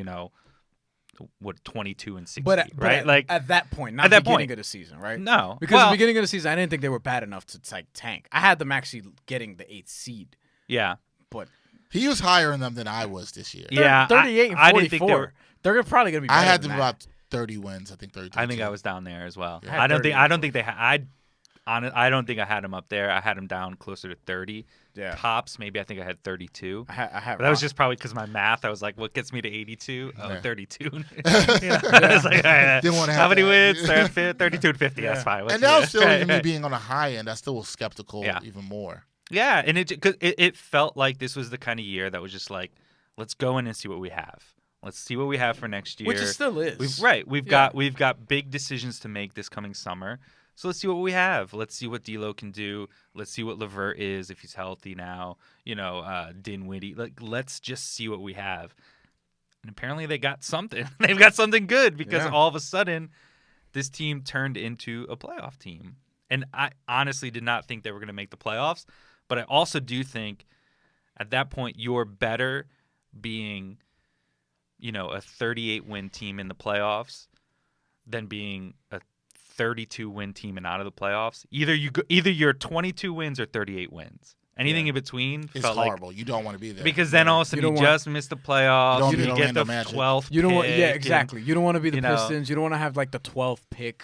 22 and 60, right? Like at that point, not at that beginning point. of the season, right? No, because at the beginning of the season, I didn't think they were bad enough to tank. I had them actually getting the 8th seed. Yeah, but he was higher in them than I was this year. Yeah, 38 and 44. I didn't think they're probably going to be better. I had them about 30 wins. I think 32. I think I was down there as well. Yeah. I don't think they had. I don't think I had them up there. I had them down closer to 30. Yeah. Tops, maybe I think I had 32. I had but that was just probably because my math. I was like, what gets me to 82? Oh, 32. I was like, didn't want to have how many that. wins? 32 and 50. That's fine. And now still even me being on the high end, I still was skeptical even more. Yeah, and it felt like this was the kind of year that was just like, let's go in and see what we have. Let's see what we have for next year. Which it still is. We've got big decisions to make this coming summer. So let's see what we have. Let's see what D'Lo can do. Let's see what LeVert is if he's healthy now. Dinwiddie. Let's just see what we have. And apparently they got something. They've got something good because all of a sudden this team turned into a playoff team. And I honestly did not think they were going to make the playoffs. But I also do think at that point you're better being, a 38-win team in the playoffs than being a 32-win team and out of the playoffs. Either you're 22 wins or 38 wins. Anything in between it's felt horrible. Like, you don't want to be there because then all of a sudden you just miss the playoffs. You get the 12th pick. You don't want, exactly. You don't want to be the Pistons. You don't want to have like the 12th pick.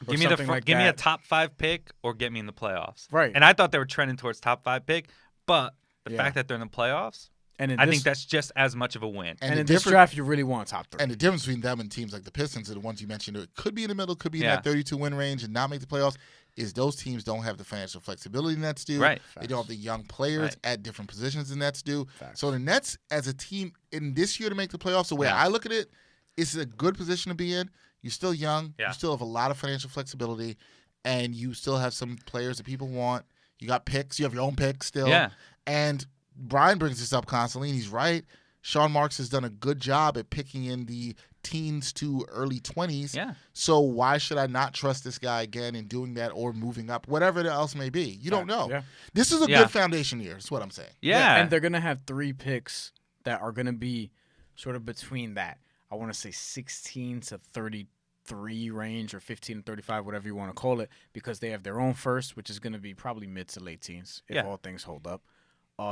Give me a top 5 pick or get me in the playoffs. Right. And I thought they were trending towards top 5 pick, but the fact that they're in the playoffs, I think that's just as much of a win. And in this draft, you really want top 3. And the difference between them and teams like the Pistons, the ones you mentioned, it could be in the middle, could be in that 32-win range and not make the playoffs, is those teams don't have the financial flexibility Nets do. Right. They don't have the young players at different positions the Nets do. So the Nets, as a team, in this year to make the playoffs, the way I look at it, it's a good position to be in. You're still young. You still have a lot of financial flexibility, and you still have some players that people want. You got picks. You have your own picks still. Yeah. And Bryan brings this up constantly, and he's right. Sean Marks has done a good job at picking in the teens to early 20s. Yeah. So why should I not trust this guy again in doing that or moving up, whatever else may be? You don't know. Yeah. This is a good foundation year, is what I'm saying. Yeah. And they're going to have 3 picks that are going to be sort of between that. I want to say 16 to 33 range or 15 to 35, whatever you want to call it, because they have their own first, which is going to be probably mid to late teens if all things hold up.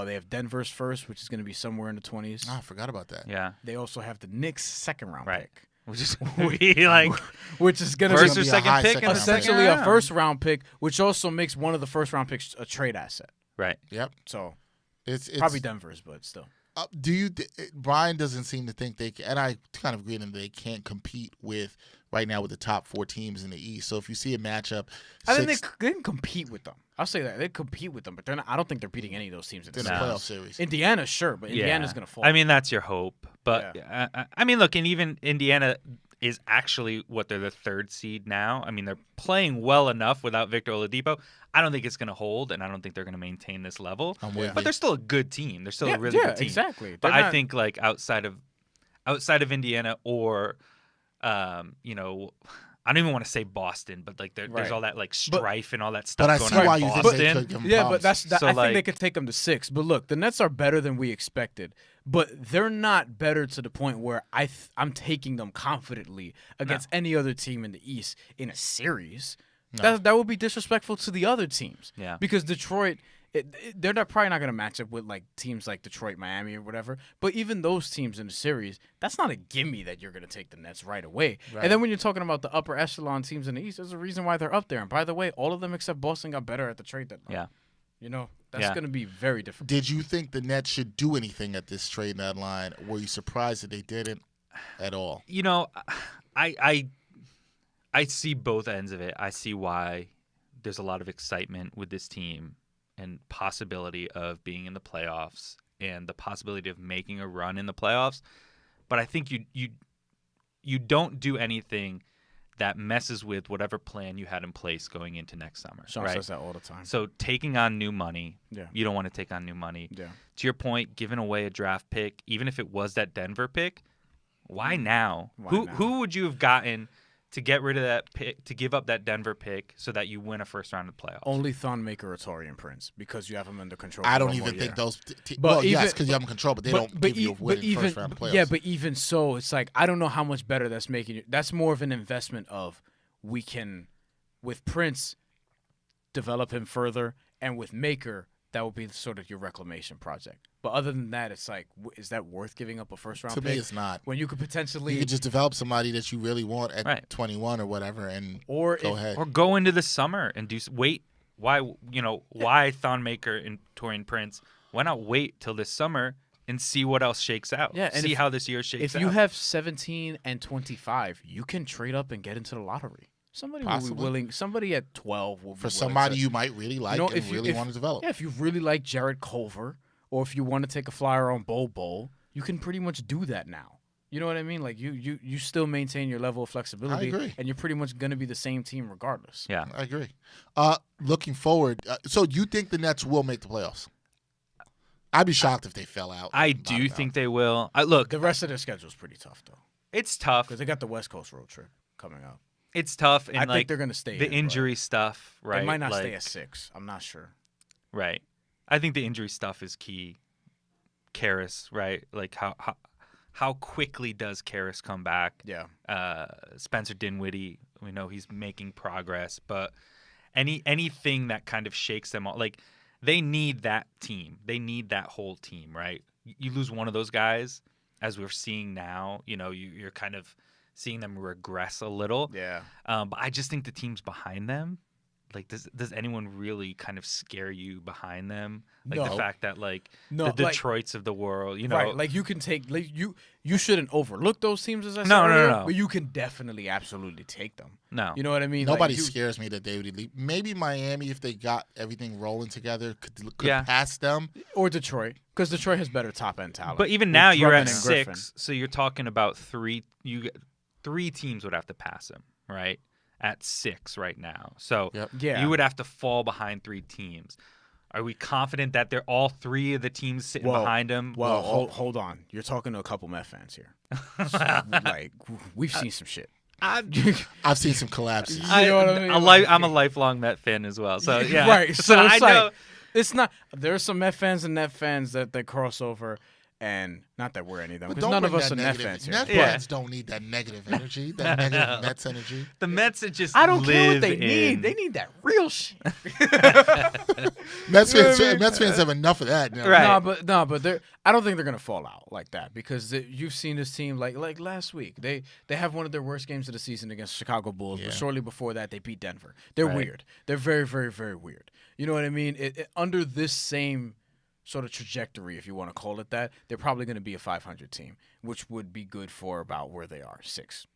They have Denver's first, which is going to be somewhere in the 20s. Oh, I forgot about that. Yeah. They also have the Knicks' second-round pick. Which is like which is going to first be or second pick, essentially a first-round pick, which also makes one of the first-round picks a trade asset. Right. Yep. So it's probably Denver's, but still. Bryan doesn't seem to think they can, and I kind of agree with him, they can't compete with right now with the top 4 teams in the East. So if you see a matchup, I think they didn't compete with them. I'll say that they compete with them, but they're not. I don't think they're beating any of those teams in the playoff series. Indiana, sure, but Indiana's going to fall. I mean, that's your hope, but I mean, look, and even Indiana is actually they're the 3rd seed now. I mean, they're playing well enough without Victor Oladipo. I don't think it's going to hold, and I don't think they're going to maintain this level. But they're still a good team. They're still a really good team. Exactly. But I think like outside of Indiana or, I don't even want to say Boston, but like there's all that like strife and all that stuff going on. But I see why you think Boston. they could give them but I think they could take them to 6. But look, the Nets are better than we expected, but they're not better to the point where I'm taking them confidently against any other team in the East in a series. No. That would be disrespectful to the other teams. Yeah. Because Detroit, they're probably not going to match up with like teams like Detroit, Miami, or whatever. But even those teams in the series, that's not a gimme that you're going to take the Nets right away. Right. And then when you're talking about the upper echelon teams in the East, there's a reason why they're up there. And by the way, all of them except Boston got better at the trade deadline. Yeah. That's going to be very difficult. Did you think the Nets should do anything at this trade deadline? Were you surprised that they didn't at all? I see both ends of it. I see why there's a lot of excitement with this team and possibility of being in the playoffs and the possibility of making a run in the playoffs. But I think you don't do anything that messes with whatever plan you had in place going into next summer. Sean right? says that all the time. So taking on new money, Yeah. you don't want to take on new money. Yeah. To your point, giving away a draft pick, even if it was that Denver pick, why now? Who would you have gotten to get rid of that pick, to give up that Denver pick so that you win a first round of the playoffs? Only Thon Maker or Torian Prince, because you have them under control. I don't even think those. But yes, because you have them control, but they don't give you a win in first round of playoffs. Yeah, but even so, it's like I don't know how much better that's making you. That's more of an investment of we can, with Prince, develop him further, and with Maker, that would be sort of your reclamation project. But other than that, it's like, is that worth giving up a first round pick? To me, it's not. When you could potentially, you could just develop somebody that you really want at 21 or whatever, and go ahead. Or go into the summer and wait. Why Thon Maker and Torian Prince? Why not wait till this summer and see what else shakes out? Yeah, and see how this year shakes out. If you have 17 and 25, you can trade up and get into the lottery. Somebody will be willing. Somebody at 12 will be for somebody you might really like and really want to develop. Yeah, if you really like Jared Culver, or if you want to take a flyer on Bol, you can pretty much do that now. You know what I mean? Like you still maintain your level of flexibility. I agree. And you're pretty much going to be the same team regardless. Yeah, I agree. Looking forward, so you think the Nets will make the playoffs? I'd be shocked if they fell out. I do think they will. Look, the rest of their schedule is pretty tough though. It's tough because they got the West Coast road trip coming up. It's tough, and I think they're going to stay. The injury stuff, right? They might not stay at 6. I'm not sure. Right. I think the injury stuff is key. Karras, right? Like how quickly does Karras come back? Yeah. Spencer Dinwiddie, we know he's making progress, but anything that kind of shakes them all, like they need that team. They need that whole team, right? You lose one of those guys, as we're seeing now, you're kind of seeing them regress a little. Yeah. But I just think the teams behind them, like, does anyone really kind of scare you behind them? Like the fact that the Detroits of the world, right? Like you can take, like you shouldn't overlook those teams as I said earlier, no. But you can definitely, absolutely take them. No, you know what I mean. Nobody scares me that they would leave. Maybe Miami, if they got everything rolling together, could pass them, or Detroit, because Detroit has better top end talent. But even now, you're at 6, so you're talking about 3. Three teams would have to pass him, right? At 6 right now. So you would have to fall behind 3 teams. Are we confident that they're all 3 of the teams sitting behind him? Well, hold on. You're talking to a couple Met fans here. Like, we've seen some shit. I've seen some collapses. You know what I mean? I'm a lifelong Met fan as well. So yeah, right. So I know. It's not. There's some Met fans and Net fans that they cross over. And not that we're any of them, because none of us are Net fans here. Net fans don't need that negative energy, that negative Mets energy. The Mets are just I don't care what they need. They need that real shit. Mets fans have enough of that now. Right. No, but I don't think they're gonna fall out like that, because you've seen this team like last week. They have one of their worst games of the season against Chicago Bulls, but shortly before that they beat Denver. They're weird. They're very, very, very weird. You know what I mean? Under this same sort of trajectory, if you want to call it that, they're probably going to be a 500 team, which would be good for about where they are, 6.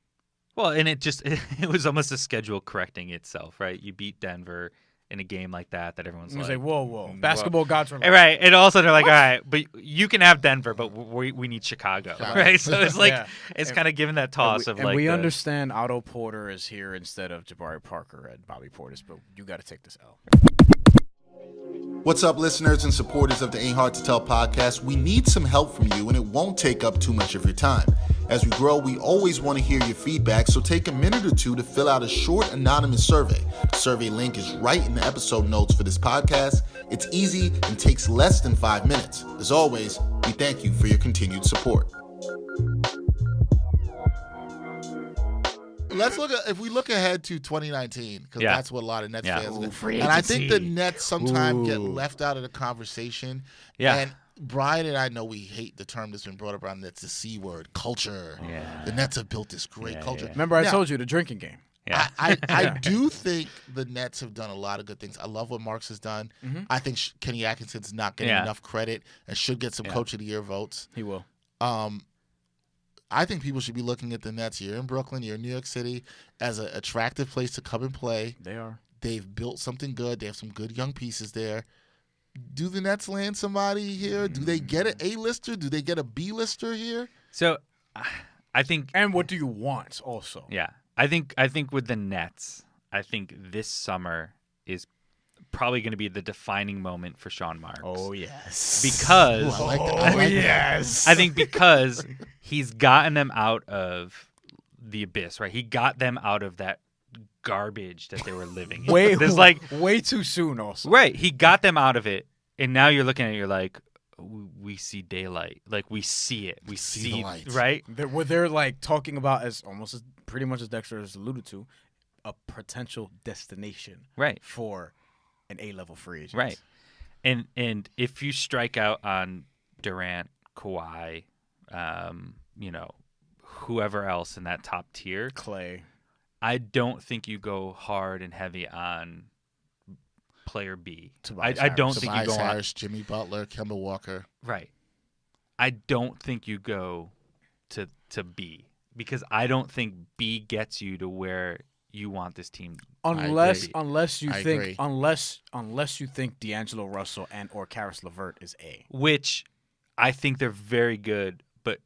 Well, and it was almost a schedule correcting itself, right? You beat Denver in a game like that everyone's like, whoa. Basketball gods are like, right. And also they're like, all right, but you can have Denver, but we need Chicago, right? So it's like it's kind of giving that toss of like. And we understand Otto Porter is here instead of Jabari Parker at Bobby Portis, but you got to take this L. What's up, listeners and supporters of the Ain't Hard to Tell podcast? We need some help from you, and it won't take up too much of your time. As we grow, we always want to hear your feedback, so take a minute or 2 to fill out a short anonymous survey. The survey link is right in the episode notes for this podcast. It's easy and takes less than 5 minutes. As always, we thank you for your continued support. If we look ahead to 2019, because that's what a lot of Nets fans do. And I think the Nets sometimes get left out of the conversation. Yeah. And Bryan and I know we hate the term that's been brought up around Nets, the C word, culture. Yeah. The Nets have built this great culture. Remember, I told you the drinking game. Yeah. I do think the Nets have done a lot of good things. I love what Marks has done. Mm-hmm. I think Kenny Atkinson's not getting enough credit and should get some Coach of the Year votes. He will. I think people should be looking at the Nets. You're in Brooklyn, you're in New York City, as an attractive place to come and play. They are. They've built something good. They have some good young pieces there. Do the Nets land somebody here? Do they get an A-lister? Do they get a B-lister here? So I think. And what do you want also? Yeah. I think with the Nets, I think this summer is probably going to be the defining moment for Sean Marks. Oh yes. Because Ooh, I like that. Yes. I think because he's gotten them out of the abyss, right? He got them out of that garbage that they were living in. Way too soon also. Right. He got them out of it, and now you're looking at it, you're like, we see daylight. Like, we see it. We see the light. Right? They're like talking about pretty much as Dexter has alluded to, a potential destination Right. for an A-level free agent. Right. And if you strike out on Durant, Kawhi, whoever else in that top tier, Clay. I don't think you go hard and heavy on player B. I don't think you go Tobias on Harris, Jimmy Butler, Kemba Walker. Right. I don't think you go to B, because I don't think B gets you to where you want this team. Unless you agree. think D'Angelo Russell and or Karis LeVert is A. Which I think they're very good, but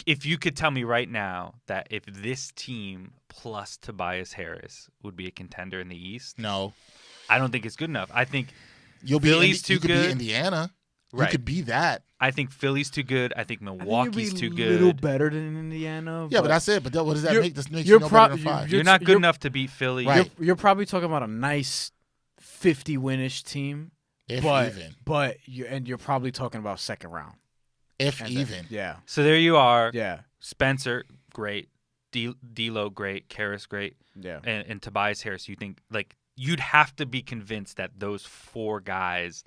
if you could tell me right now that if this team plus Tobias Harris would be a contender in the East, No. I don't think it's good enough. I think Philly's too you could good. be Indiana. Right. You could be that. I think Philly's too good. I think Milwaukee's too A little good. better than Indiana. Yeah, but that's it. But what does that make? This makes you're you no pro- better than five. You're not good enough to beat Philly. Right. You're probably talking about a nice 50-winish team, If even. But you're probably talking about second round. If And even. Yeah. So there you are. Yeah. Spencer, great. D'Lo, great. Karis, great. Yeah. And Tobias Harris, you think, like, you'd have to be convinced that those four guys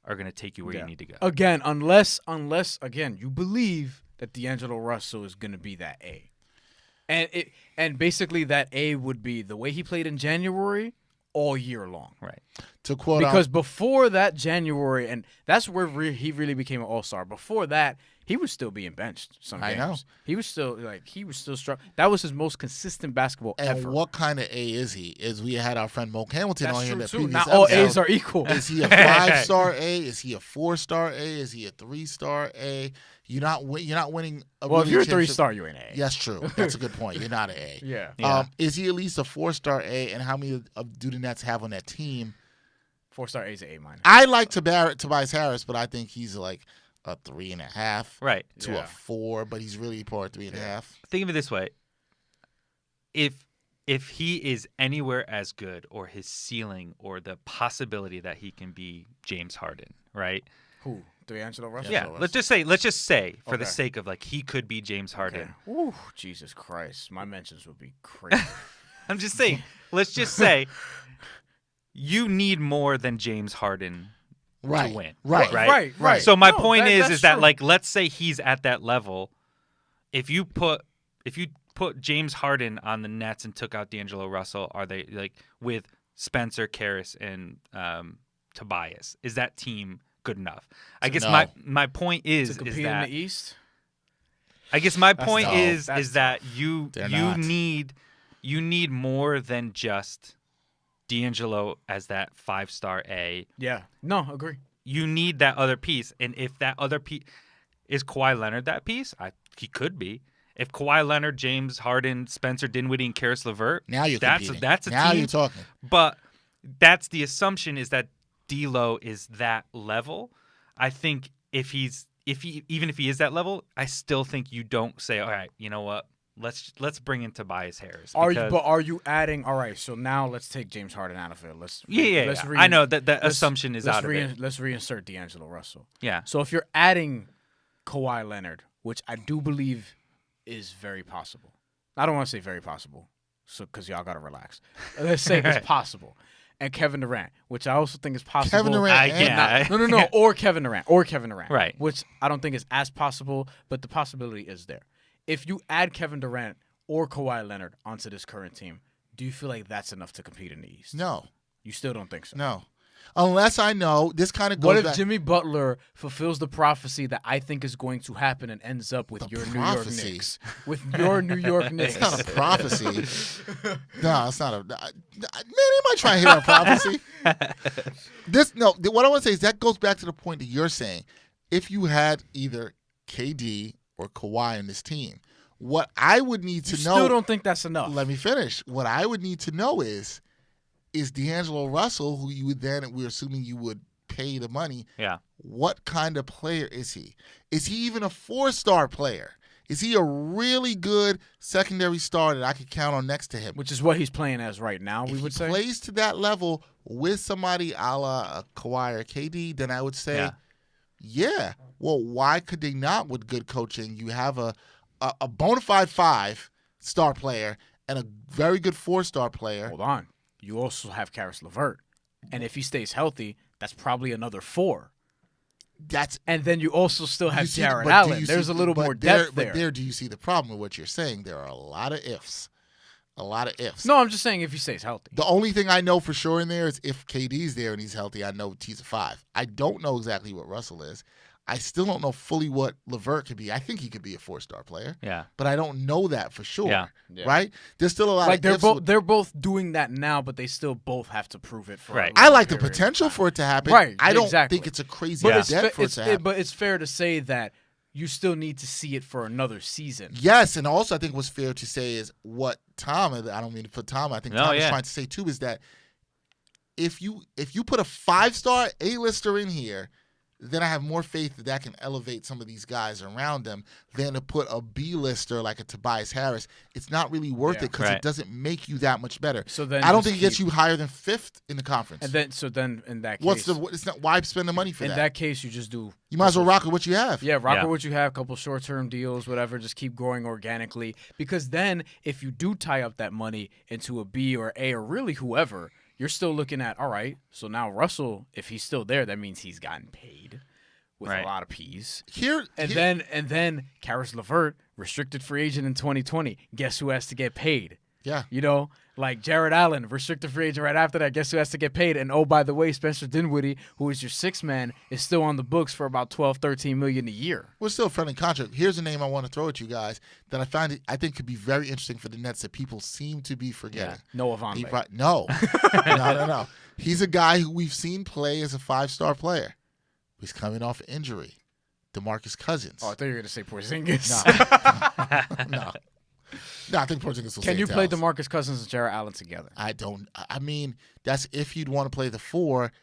are going to take you where you need to go. Again, unless again you believe that D'Angelo Russell is going to be that A, and basically that A would be the way he played in January all year long. Right. To quote Because before that January, and that's where he really became an all-star. Before that, he was still being benched some games. I know. He was still struggling. That was his most consistent basketball and ever. what kind of A is he? Is we had our friend Mo Hamilton That's on here in true the too. previous Not all episode. A's are equal. Is he a 5-star A? Is he a 4-star A? Is he a 3-star A? You're not winning. Well, if you're a 3-star, you ain't A. Yes, true. That's a good point. You're not an A. Yeah. Is he at least a 4-star A? And how many do the Nets have on that team? 4-star A is an A minus. I like Tobias Harris, but I think he's like a 3.5, Right. to a 4. But he's really part 3.5. Think of it this way. If he is anywhere as good, or his ceiling, or the possibility that he can be James Harden, right? Who? D'Angelo Russell? Yeah. Let's just say for the Okay. sake of, like, he could be James Harden. Okay. Ooh, Jesus Christ. My mentions would be crazy. I'm just saying, let's just say you need more than James Harden Right. to win. Right. So my No, point that's is that, true. like, let's say he's at that level. If you put James Harden on the Nets and took out D'Angelo Russell, are they, like, with Spencer, Karis, and Tobias? Is that team good enough? I guess No. my point is to compete that in the East? I guess my point tough. is That's that tough. you They're not. need more than just D'Angelo as that 5-star A. Yeah. No, agree. You need that other piece, and if that other piece is Kawhi Leonard, that piece, he could be. If Kawhi Leonard, James Harden, Spencer Dinwiddie, and Karis LeVert, Now you're that's competing. a Now team. you're talking. But that's the assumption, is that D'Lo is that level. I think even if he is that level, I still think you don't say, all right, you know what? Let's bring in Tobias Harris. Are you adding? All right, so now let's take James Harden out of it. I know that assumption is out of it. Let's reinsert D'Angelo Russell. Yeah. So if you're adding Kawhi Leonard, which I do believe is very possible. I don't want to say very possible, so because y'all gotta relax. Let's say it's possible. And Kevin Durant, which I also think is possible. Kevin Durant. No. Or Kevin Durant. Right. Which I don't think is as possible, but the possibility is there. If you add Kevin Durant or Kawhi Leonard onto this current team, do you feel like that's enough to compete in the East? No. You still don't think so? No. Unless I know, this kind of goes What if back. Jimmy Butler fulfills the prophecy that I think is going to happen and ends up with your New York prophecy? Knicks? With your New York Knicks. It's not a prophecy. No, it's not a. Man, they might try and hit on prophecy. What I want to say is that goes back to the point that you're saying. If you had either KD or Kawhi in this team, What I would need to know. Still don't think that's enough. Let me finish. What I would need to know is D'Angelo Russell, who you would then, we're assuming you would pay the money. Yeah. What kind of player is he? Is he even a 4-star player? Is he a really good secondary star that I could count on next to him? Which is what he's playing as right now, If we would he say. plays to that level with somebody a la Kawhi or KD, then I would say, yeah. Well, why could they not with good coaching? You have a bona fide 5-star player and a very good 4-star player. Hold on. You also have Karis LeVert. And if he stays healthy, that's probably another 4. And then you also still have Jared Allen. There's a little more depth there. But there, do you see the problem with what you're saying? There are a lot of ifs. A lot of ifs. No, I'm just saying if he stays healthy. The only thing I know for sure in there is if KD's there and he's healthy, I know he's a 5. I don't know exactly what Russell is. I still don't know fully what LeVert could be. I think he could be a 4-star player. Yeah. But I don't know that for sure. Yeah. Right? There's still a lot of ifs. They're both doing that now, but they still both have to prove it. For I like the potential for it to happen. Right. I don't think it's a crazy bet for it to happen. But it's fair to say that you still need to see it for another season. Yes, and also I think what's fair to say is what Tom, I don't mean to put Tom, I think Tom is trying to say too, is that if you put a 5-star A-lister in here, then I have more faith that can elevate some of these guys around them than to put a B-lister like a Tobias Harris. It's not really worth it because it doesn't make you that much better. So then I don't think it gets you higher than 5th in the conference. And then in that case, why spend the money for that? In that case, you just do. You might as well rock with what you have. Yeah, rock with what you have. Couple short-term deals, whatever. Just keep growing organically. Because then, if you do tie up that money into a B or A or really whoever, you're still looking at, all right, so now Russell, if he's still there, that means he's gotten paid with a lot of P's. Then Karis LeVert, restricted free agent in 2020. Guess who has to get paid? Yeah. You know, like Jared Allen, restricted free agent right after that. Guess who has to get paid? And oh, by the way, Spencer Dinwiddie, who is your 6th man, is still on the books for about $12, $13 million a year. We're still a friendly contract. Here's a name I want to throw at you guys that I think could be very interesting for the Nets that people seem to be forgetting. Noah Vonleh. No. No. He's a guy who we've seen play as a 5-star player. He's coming off injury. DeMarcus Cousins. Oh, I thought you were going to say Porzingis. No. No, I think Porzingis will Can you play DeMarcus Cousins and Jared Allen together? I mean, that's if you'd want to play the 4.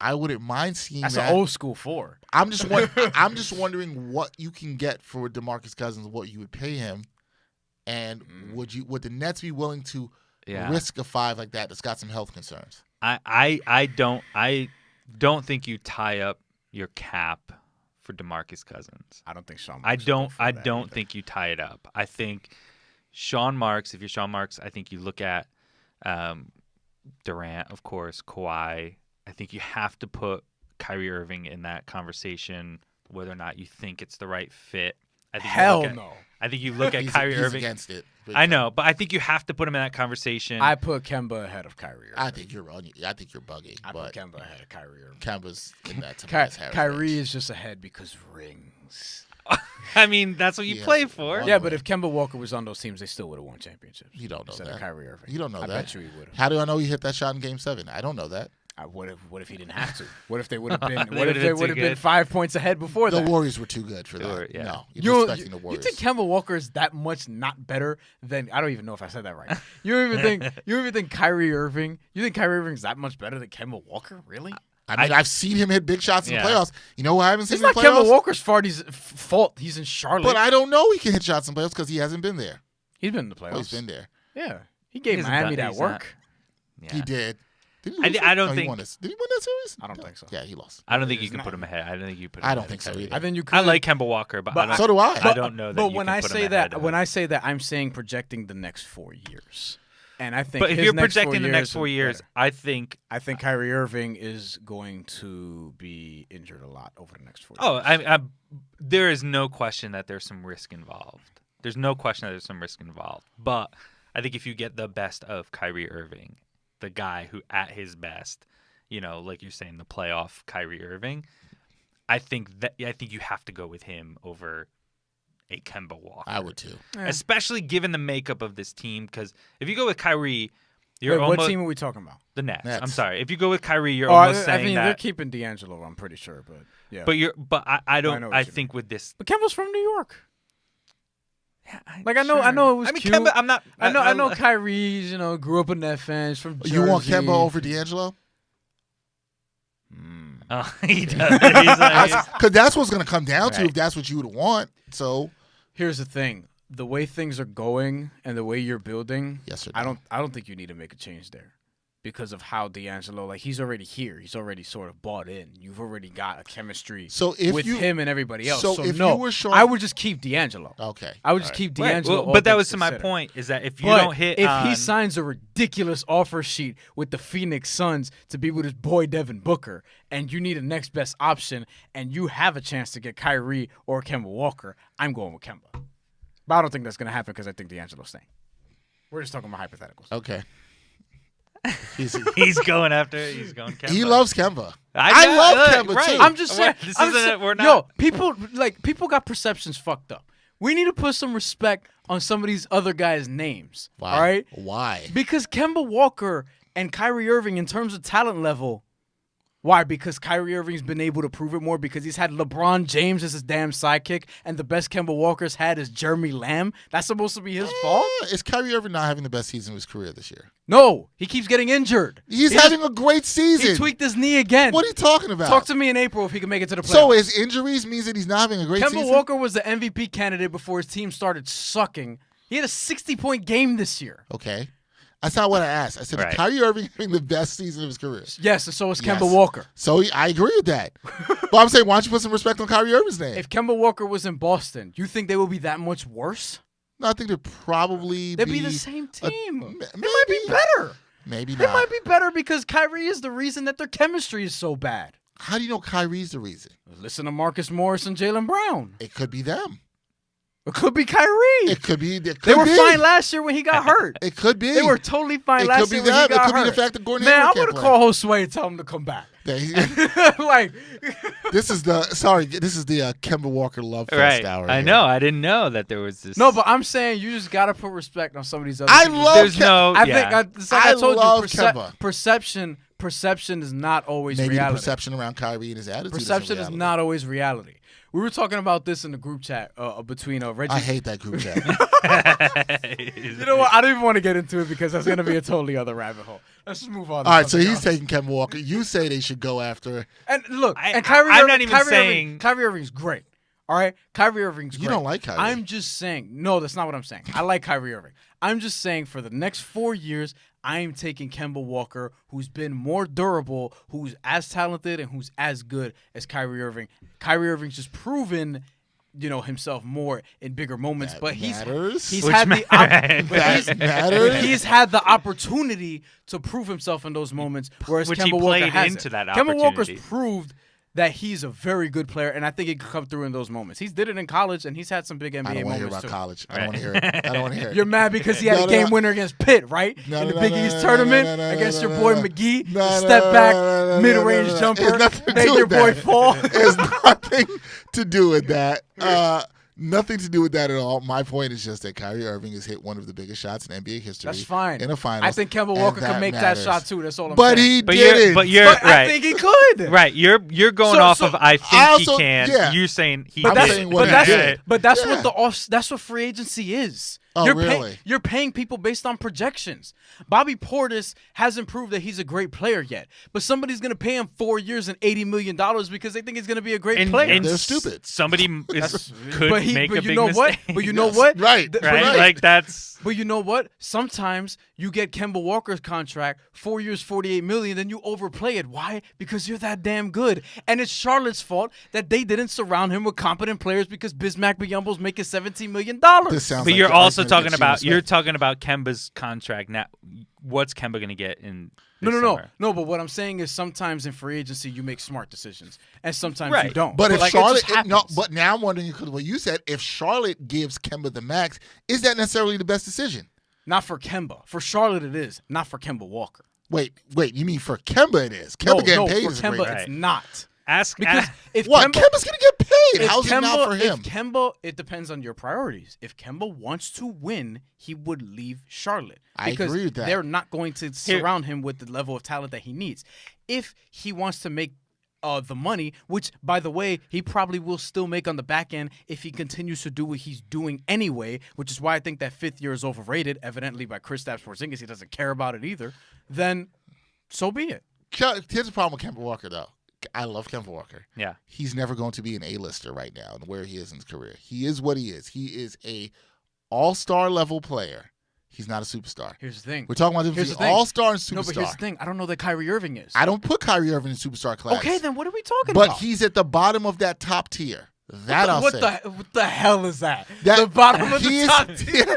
I wouldn't mind seeing that. That's an old school 4. I'm just wondering what you can get for DeMarcus Cousins, what you would pay him, and would the Nets be willing to risk a 5 like that that's got some health concerns? I don't think you tie up your cap for DeMarcus Cousins. I don't think Sean Marks I don't think you tie it up. I think Sean Marks, if you're Sean Marks, I think you look at Durant, of course, Kawhi. I think you have to put Kyrie Irving in that conversation, whether or not you think it's the right fit. No. I think you look at Kyrie Irving. Against it. I know, but I think you have to put him in that conversation. I put Kemba ahead of Kyrie Irving. I think you're wrong. I think you're bugging. I put Kemba ahead of Kyrie Irving. Kemba's in that Tobias Harris Kyrie range. is just ahead because rings. I mean, that's what you play for. Yeah, but if Kemba Walker was on those teams, they still would have won championships. You don't know instead that. Of Kyrie Irving. You don't know that. I bet you he would have. How do I know he hit that shot in Game 7? I don't know that. What if he didn't have to? What if they would have been? What if they would have been 5 points ahead before that? The Warriors were too good for that. Yeah. No, you're disrespecting the Warriors. You think Kemba Walker is that much not better than? I don't even know if I said that right. You don't even think Kyrie Irving? You think Kyrie Irving's that much better than Kemba Walker? Really? I mean, I've seen him hit big shots in the playoffs. You know what I haven't seen it's in the playoffs? It's not Kemba Walker's fault. He's in Charlotte. But I don't know he can hit shots in playoffs because he hasn't been there. He's been in the playoffs. Oh, he's been there. Yeah, he gave Miami that work. Yeah. He did. I don't think. Did he win that series? I don't think so. Yeah, he lost. I don't think you can put him ahead. I don't think you put him I don't think so either. I think you could. I like Kemba Walker, but so do I. I don't know that. But you when can I put say him ahead that, I'm saying projecting the next 4 years. And I think But if you're projecting the next 4 years, I think Kyrie Irving is going to be injured a lot over the next 4 years. Oh, there is no question that there's some risk involved. There's no question that there's some risk involved. But I think if you get the best of Kyrie Irving, the guy who at his best, like you're saying, the playoff Kyrie Irving, I think you have to go with him over a Kemba Walker. I would too. Yeah. Especially given the makeup of this team, because if you go with Kyrie, what team are we talking about? The Nets. I'm sorry. If you go with Kyrie, you're almost saying that they're keeping D'Angelo. I'm pretty sure, but yeah. But I think with this, but Kemba's from New York. Like I know it was cute. Kemba, I'm not. I know Kyrie's, grew up a Net fan. He's from Jersey. You want Kemba over D'Angelo? Oh, he does. Because that's what's going to come down to if that's what you would want. So here's the thing: the way things are going and the way you're building, yes, I don't think you need to make a change there. Because of how D'Angelo, like he's already here, he's already sort of bought in. You've already got a chemistry with him and everybody else. So if no, you were I would just keep D'Angelo. Okay, I would just keep D'Angelo. Right. Well, but that was to my point: is that if you don't hit, if he signs a ridiculous offer sheet with the Phoenix Suns to be with his boy Devin Booker, and you need a next best option, and you have a chance to get Kyrie or Kemba Walker, I'm going with Kemba. But I don't think that's going to happen because I think D'Angelo's staying. We're just talking about hypotheticals. Okay. He's going after. He's going Kemba. He loves Kemba. I love Kemba too. I'm just saying. We're not. People got perceptions fucked up. We need to put some respect on some of these other guys' names. Why? All right. Why? Because Kemba Walker and Kyrie Irving, in terms of talent level. Why? Because Kyrie Irving's been able to prove it more because he's had LeBron James as his damn sidekick, and the best Kemba Walker's had is Jeremy Lamb. That's supposed to be his fault? Is Kyrie Irving not having the best season of his career this year? No, he keeps getting injured. He's having a great season. He tweaked his knee again. What are you talking about? Talk to me in April if he can make it to the playoffs. So his injuries means that he's not having a great season? Kemba Walker was the MVP candidate before his team started sucking. He had a 60-point game this year. Okay. That's not what I asked. I said, is Kyrie Irving having the best season of his career? Yes, and so is Kemba Walker. So I agree with that. But I'm saying, why don't you put some respect on Kyrie Irving's name? If Kemba Walker was in Boston, you think they would be that much worse? No, I think they'd probably They'd be the same team. It maybe. might be better. Maybe not. It might be better because Kyrie is the reason that their chemistry is so bad. How do you know Kyrie's the reason? Listen to Marcus Morris and Jaylen Brown. It could be them. It could be Kyrie. It could be. They were fine last year when he got hurt. It could be. They were totally fine last year when he got hurt. It could be the fact that Gordon Man, Hayward I'm going to call Josue and tell him to come back. Like, this is the Kemba Walker love fest hour. I know. I didn't know that there was this. No, but I'm saying you just got to put respect on some of these other I people. love I told you, Kemba. Perception is not always Maybe reality. the perception around Kyrie and his attitude Perception is not always reality. We were talking about this in the group chat between Reggie. I hate that group chat. You know what? I don't even want to get into it because that's going to be a totally other rabbit hole. Let's just move on. All right, so he's taking Kemba Walker. You say they should go after. And look, Kyrie Irving's great. All right? Kyrie Irving's great. You don't like Kyrie. I'm just saying. No, that's not what I'm saying. I like Kyrie Irving. I'm just saying for the next 4 years, I'm taking Kemba Walker, who's been more durable, who's as talented, and who's as good as Kyrie Irving. Kyrie Irving's just proven, himself more in bigger moments. That but he's had the opportunity to prove himself in those moments, whereas Kemba Walker hasn't. Kemba Walker's proved that he's a very good player, and I think he could come through in those moments. He's did it in college, and he's had some big NBA moments, too. I don't want to hear about college. I don't want to hear it. I don't want to hear it. You're mad because he had a game winner against Pitt, right? In the Big East tournament against your boy McGee. Step back, mid-range jumper, make your boy fall. There's nothing to do with that. Nothing to do with that at all. My point is just that Kyrie Irving has hit one of the biggest shots in NBA history. That's fine. In a finals. I think Kemba Walker can make that shot too. That's all I'm saying. But he didn't. But right. I think he could. Right. You're going off of I think he can. Yeah. You're saying he did. That's yeah. that's what free agency is. Oh, really? You're paying people based on projections. Bobby Portis hasn't proved that he's a great player yet, but somebody's going to pay him 4 years and $80 million because they think he's going to be a great player. And they're stupid. Somebody could make a big mistake. But you know what? Right. Like that's. But you know what? Sometimes you get Kemba Walker's contract, 4 years, $48 million, then you overplay it. Why? Because you're that damn good. And it's Charlotte's fault that they didn't surround him with competent players because Bismack Biyombo's making $17 million. But you're also talking about Kemba's contract now. What's Kemba going to get in? No. But what I'm saying is sometimes in free agency you make smart decisions, and sometimes you don't. But if Charlotte, but now I'm wondering because what you said, if Charlotte gives Kemba the max, is that necessarily the best decision? Not for Kemba. For Charlotte, it is. Not for Kemba Walker. Wait. You mean for Kemba it is? Kemba getting paid for is Kemba, great. it's not. Kemba's going to get paid. How's it not for him? If Kemba, it depends on your priorities. If Kemba wants to win, he would leave Charlotte. I agree with that. They're not going to surround him with the level of talent that he needs. If he wants to make the money, which, by the way, he probably will still make on the back end if he continues to do what he's doing anyway, which is why I think that 5th year is overrated, evidently by Kristaps Porzingis. He doesn't care about it either. Then so be it. Here's the problem with Kemba Walker, though. I love Kemba Walker. Yeah. He's never going to be an A-lister right now and where he is in his career. He is what he is. He is a all-star level player. He's not a superstar. Here's the thing. We're talking about the difference between all-star and superstar. No, but here's the thing. I don't know that Kyrie Irving is. I don't put Kyrie Irving in superstar class. Okay, then what are we talking about? But he's at the bottom of that top tier. What the hell is that? The bottom of the top tier?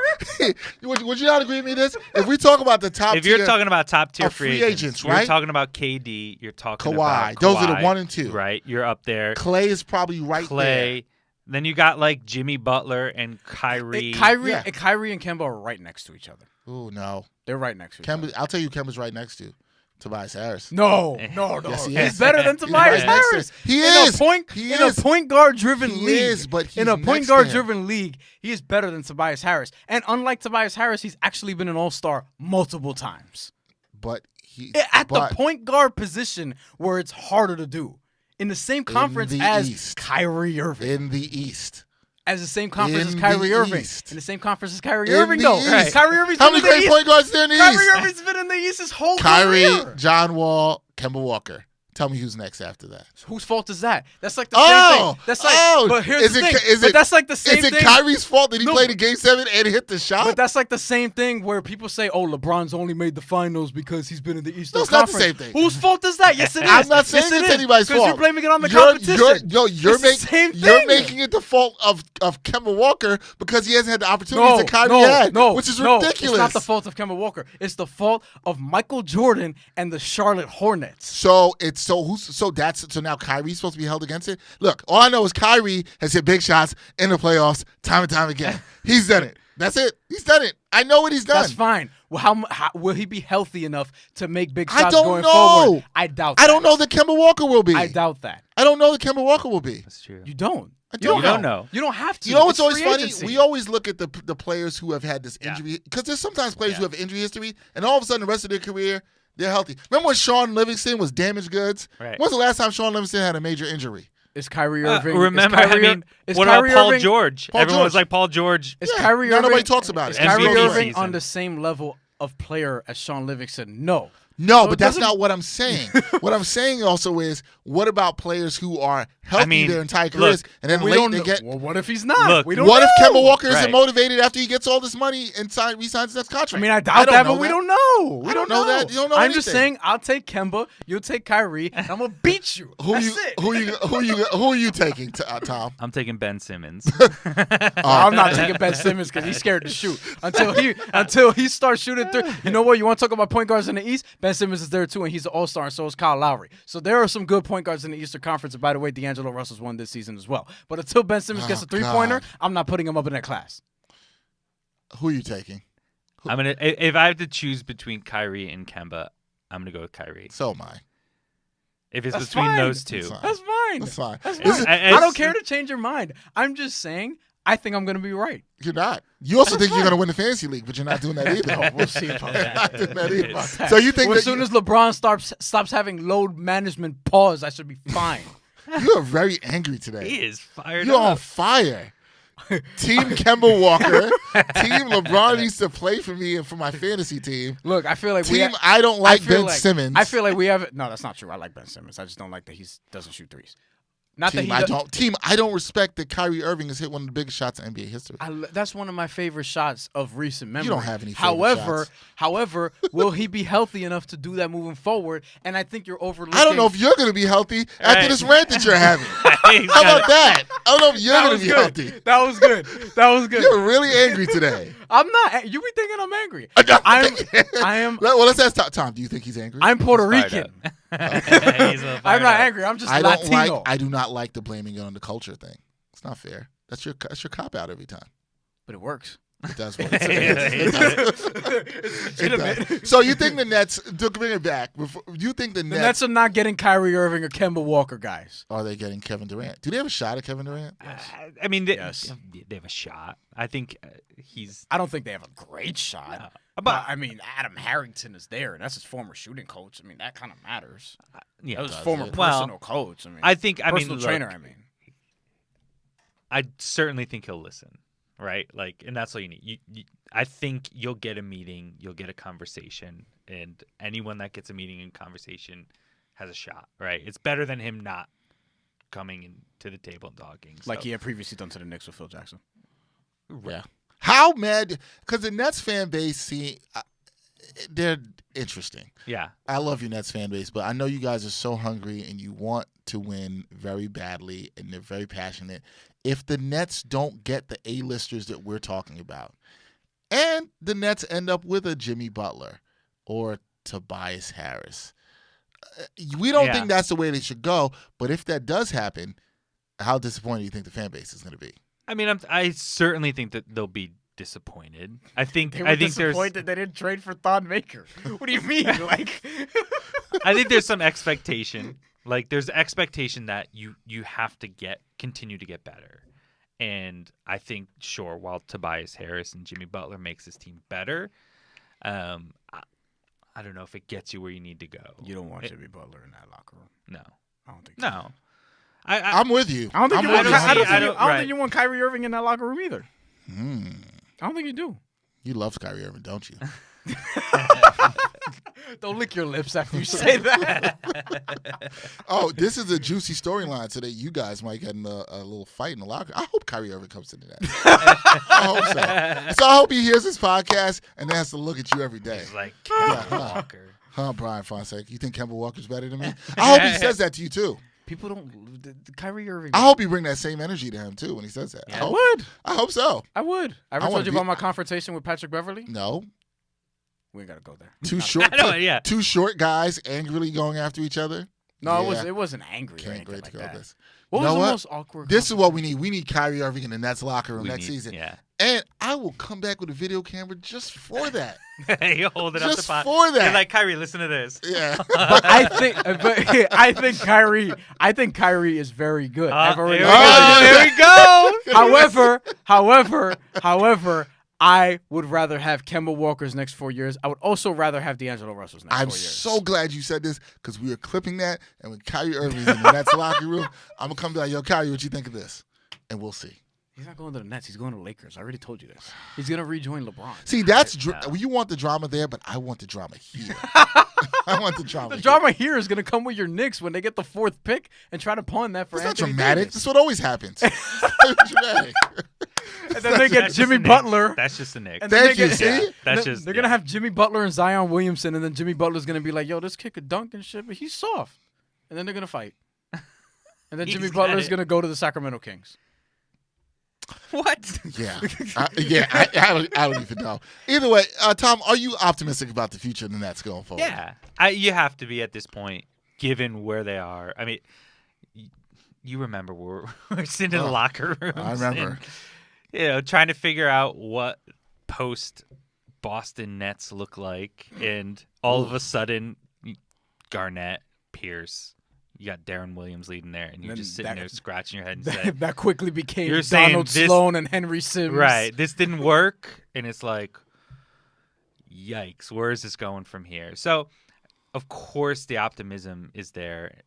Would you not agree with me this? If we talk about the top tier. If you're talking about top tier free agents, right? You're talking about KD. You're talking Kawhi. about Kawhi. Those are the 1 and 2. Right. You're up there. Clay is probably right there. Then you got like Jimmy Butler and Kyrie. Kyrie and Kemba are right next to each other. Oh, no. They're right next to each other. I'll tell you Kemba's right next to Tobias Harris. No. Yes, He's better than Tobias Harris. He is. In a point guard driven league. He is, but he's in a point guard driven league, he is better than Tobias Harris. And unlike Tobias Harris, he's actually been an all-star multiple times. But the point guard position where it's harder to do. In the same conference as Kyrie Irving. In the East. As the same conference as Kyrie Irving. In the same conference as Kyrie in Irving, the though. East. Kyrie Irving's How been in many the East. great point guards there in the East? Kyrie Irving's been in the East his whole career. John Wall, Kemba Walker. Tell me who's next after that. Whose fault is that? That's like the same thing. That's like, but here's the thing. That's like the same thing. Is it Kyrie's fault that he played in Game 7 and hit the shot? But that's like the same thing where people say, "Oh, LeBron's only made the finals because he's been in the Eastern Conference." That's not the same thing. Whose fault is that? Yes, it is. I'm not saying it's anybody's fault. Because you're blaming it on the competition. You're making it the fault of Kemba Walker because he hasn't had the opportunities that Kyrie had, which is ridiculous. It's not the fault of Kemba Walker. It's the fault of Michael Jordan and the Charlotte Hornets. So now Kyrie's supposed to be held against it? Look, all I know is Kyrie has hit big shots in the playoffs time and time again. He's done it. That's it. He's done it. I know what he's done. That's fine. Well, how will he be healthy enough to make big shots going forward? I doubt that. I don't know that Kemba Walker will be. I doubt that. I don't know that Kemba Walker will be. That's true. You don't. You don't know. You don't have to. You know what's always funny? We always look at the players who have had this injury, because there's sometimes players who have injury history, and all of a sudden the rest of their career, they're healthy. Remember when Sean Livingston was damaged goods? Right. When's the last time Sean Livingston had a major injury? Is Kyrie Irving? What about Paul George? Everyone was like, Paul George. Is Kyrie Irving? Nobody talks about it. Is Kyrie Irving on the same level of player as Sean Livingston? No. No, but that's not what I'm saying. What I'm saying also is, what about players who are healthy their entire careers and then late they get? Well, what if he's not? What if Kemba Walker isn't motivated after he gets all this money and resigns his next contract? I mean, I doubt that, but we don't know. We don't know that. You don't know I'm anything. just saying, I'll take Kemba, you'll take Kyrie, and I'm gonna beat you. Who are you taking, Tom? I'm taking Ben Simmons. I'm not taking Ben Simmons because he's scared to shoot until he starts shooting through. You know what? You want to talk about point guards in the East? Ben Simmons is there too, and he's an all-star, and so is Kyle Lowry. So there are some good point guards in the Eastern Conference. And by the way, D'Angelo Russell's won this season as well. But until Ben Simmons gets a three-pointer, I'm not putting him up in that class. Who are you taking? If I have to choose between Kyrie and Kemba, I'm gonna go with Kyrie. So am I. If it's between those two, that's fine. That's fine. Listen, I don't care to change your mind. I'm just saying, I think I'm going to be right. You're not. You also think you're going to win the fantasy league, but you're not doing that either. No, we'll see about that. Not doing that either. So you think as soon as LeBron stops having load management pause, I should be fine. You are very angry today. He is fired. You're on fire. Team Kemba Walker. Team LeBron needs to play for me and for my fantasy team. Look, I feel like I don't like Ben Simmons. I feel like we have. No, that's not true. I like Ben Simmons. I just don't like that he doesn't shoot threes. Not team, that I don't respect that Kyrie Irving has hit one of the biggest shots in NBA history. That's one of my favorite shots of recent memory. You don't have any favorite shots. However, will he be healthy enough to do that moving forward? And I think you're overlooking. I don't know if you're going to be healthy after this rant that you're having. How about that? I don't know if you're going to be healthy. That was good. That was good. You're really angry today. I'm not. You be thinking I'm angry. I am. Well, let's ask Tom. Do you think he's angry? I'm Puerto Rican. I'm not angry. I'm just Latino. I do not like the blaming it on the culture thing. It's not fair. That's your cop out every time. But it works. It does work. It does. So you think the Nets, to bring it back, you think the Nets are not getting Kyrie Irving or Kemba Walker, guys? Are they getting Kevin Durant? Do they have a shot at Kevin Durant? Yes. I mean, they have a shot. I think he's. I don't think they have a great shot. But I mean, Adam Harrington is there, and that's his former shooting coach. I mean, that kind of matters. Yeah, that was his former personal coach. Personal trainer. I certainly think he'll listen, right? Like, and that's all you need. I think you'll get a meeting, you'll get a conversation, and anyone that gets a meeting and conversation has a shot, right? It's better than him not coming to the table and talking. So. Like he had previously done to the Knicks with Phil Jackson. Yeah. How mad? Because the Nets fan base, they're interesting. Yeah. I love your Nets fan base, but I know you guys are so hungry and you want to win very badly, and they're very passionate. If the Nets don't get the A-listers that we're talking about, and the Nets end up with a Jimmy Butler or Tobias Harris, we don't think that's the way they should go. But if that does happen, how disappointed do you think the fan base is going to be? I mean, I certainly think that they'll be disappointed. I think disappointed they didn't trade for Thon Maker. What do you mean? Like, I think there's some expectation. Like, there's expectation that you have to continue to get better. And I think, sure, while Tobias Harris and Jimmy Butler makes this team better, I don't know if it gets you where you need to go. You don't want Jimmy Butler in that locker room. No. I don't think so. No. I'm with you. I don't think you want Kyrie Irving in that locker room either. I don't think you do. You love Kyrie Irving, don't you? Don't lick your lips after you say that. Oh, this is a juicy storyline today. You guys might get in a little fight in the locker. I hope Kyrie Irving comes into that. I hope so. So I hope he hears this podcast and then has to look at you every day. He's like, Kemba Walker. Bryan Fonseca. You think Kemba Walker's better than me? I hope he says that to you, too. People don't. Kyrie Irving. I hope you bring that same energy to him, too, when he says that. Yeah, I would. I hope so. I would. I ever told you about my confrontation with Patrick Beverley? No. We ain't got to go there. Two short guys angrily going after each other? No, it wasn't angry. Can't wait to go like this. What was the most awkward? This is what we need. We need Kyrie Irving in the Nets locker room next season. Yeah. And I will come back with a video camera just for that. You hold it up the pot. Just for that. You're like, Kyrie, listen to this. Yeah. But I think Kyrie is very good. Here we go. However, I would rather have Kemba Walker's next 4 years. I would also rather have D'Angelo Russell's next 4 years. I'm so glad you said this because we are clipping that, and when Kyrie Irving's in the Nets locker room, I'm going to come be like, yo, Kyrie, what you think of this? And we'll see. He's not going to the Nets. He's going to the Lakers. I already told you this. He's going to rejoin LeBron. See, you want the drama there, but I want the drama here. I want the drama. The drama here is going to come with your Knicks when they get the 4th pick and try to pawn that for It's Anthony not dramatic. Davis. That's what always happens. Dramatic. And then they get Jimmy Butler. That's just the Knicks. Thank you. See? They're going to have Jimmy Butler and Zion Williamson, and then Jimmy Butler's going to be like, yo, this kid could dunk and shit, but he's soft. And then they're going to fight. And then Jimmy Butler's going to go to the Sacramento Kings. What? Yeah. I don't even know. Either way, Tom, are you optimistic about the future of the Nets going forward? Yeah. You have to be at this point, given where they are. I mean, you remember we're sitting in the locker rooms. I remember. And, trying to figure out what post-Boston Nets look like. And all of a sudden, Garnett, Pierce, you got Darren Williams leading there, and you're just sitting there scratching your head and saying... That quickly became Donald Sloan and Henry Sims. Right. This didn't work, and it's like, yikes, where is this going from here? So, of course, the optimism is there,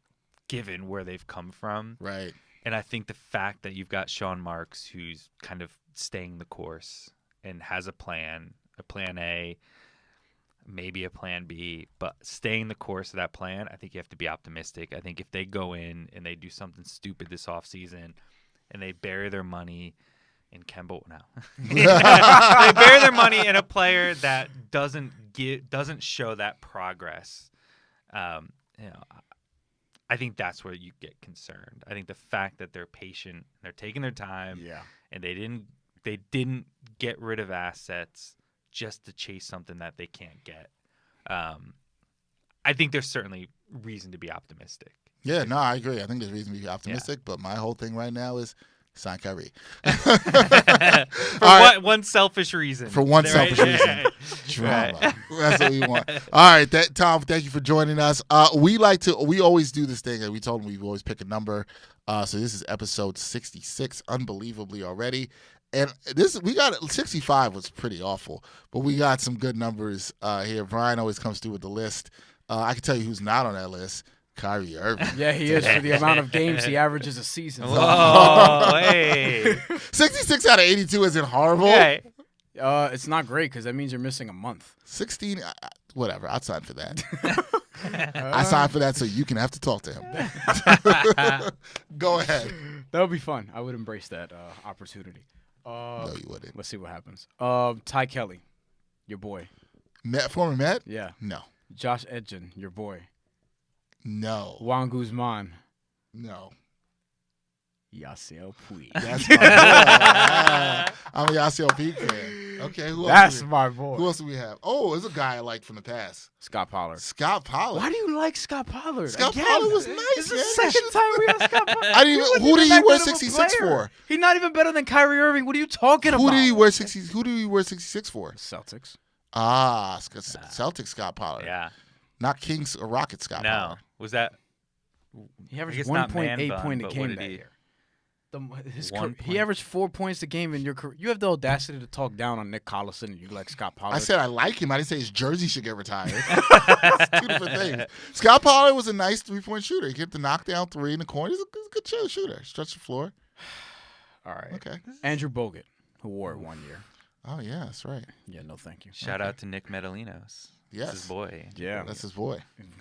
given where they've come from. Right. And I think the fact that you've got Sean Marks, who's kind of staying the course and has a plan A, maybe a plan B, but staying the course of that plan, I think you have to be optimistic. I think if they go in and they do something stupid this offseason and they bury their money in Kemba they bury their money in a player that doesn't show that progress, I think that's where you get concerned. I think the fact that they're patient, they're taking their time, and they didn't get rid of assets just to chase something that they can't get. I think there's certainly reason to be optimistic. Yeah, no, I agree. I think there's reason to be optimistic, but my whole thing right now is sign Kyrie. One selfish reason. For one selfish reason. Drama. Right. That's what we want. All right, Tom, thank you for joining us. We always do this thing, and we told him we always pick a number. So this is episode 66, unbelievably already. And we got 65 was pretty awful, but we got some good numbers here. Bryan always comes through with the list. I can tell you who's not on that list. Kyrie Irving. Yeah, he is for the amount of games he averages a season. Whoa, hey. 66 out of 82 isn't horrible. Yeah. It's not great because that means you're missing a month. 16, whatever. I'd sign for that. I signed for that so you can have to talk to him. Go ahead. That would be fun. I would embrace that opportunity. No, you wouldn't. Let's see what happens. Ty Kelly, your boy. Former Met? Yeah. No. Josh Edgin, your boy. No. Juan Guzman. No. Yasiel Puig. That's my boy. I'm a Yasiel Puig fan. Okay, who else? That's my boy. Who else do we have? Oh, there's a guy I liked from the past. Scott Pollard. Scott Pollard. Why do you like Scott Pollard? Scott Again? Pollard was nice, It's man. the second time we have Scott Pollard. I didn't even, who did he wear 66 for? He's not even better than Kyrie Irving. What are you talking about? Who did he wear 66 for? Celtics. Ah, Celtics Scott Pollard. Yeah. Not Kings or Rockets Scott Pollard. Was that? He averaged guess not 1.8 man point a bun, but game what did that he- year. One He point. averaged 4 points a game in your career. You have the audacity to talk down on Nick Collison and you like Scott Pollard. I said I like him. I didn't say his jersey should get retired. It's two different things. Scott Pollard was a nice 3-point shooter. He get the knockdown three in the corner. He's a good shooter. Stretch the floor. All right. Okay. Andrew Bogut, who wore it 1 year. Oh, yeah, that's right. Yeah, no thank you. Shout out to Nick Medalinos. Yes. That's his boy. Yeah. That's his boy.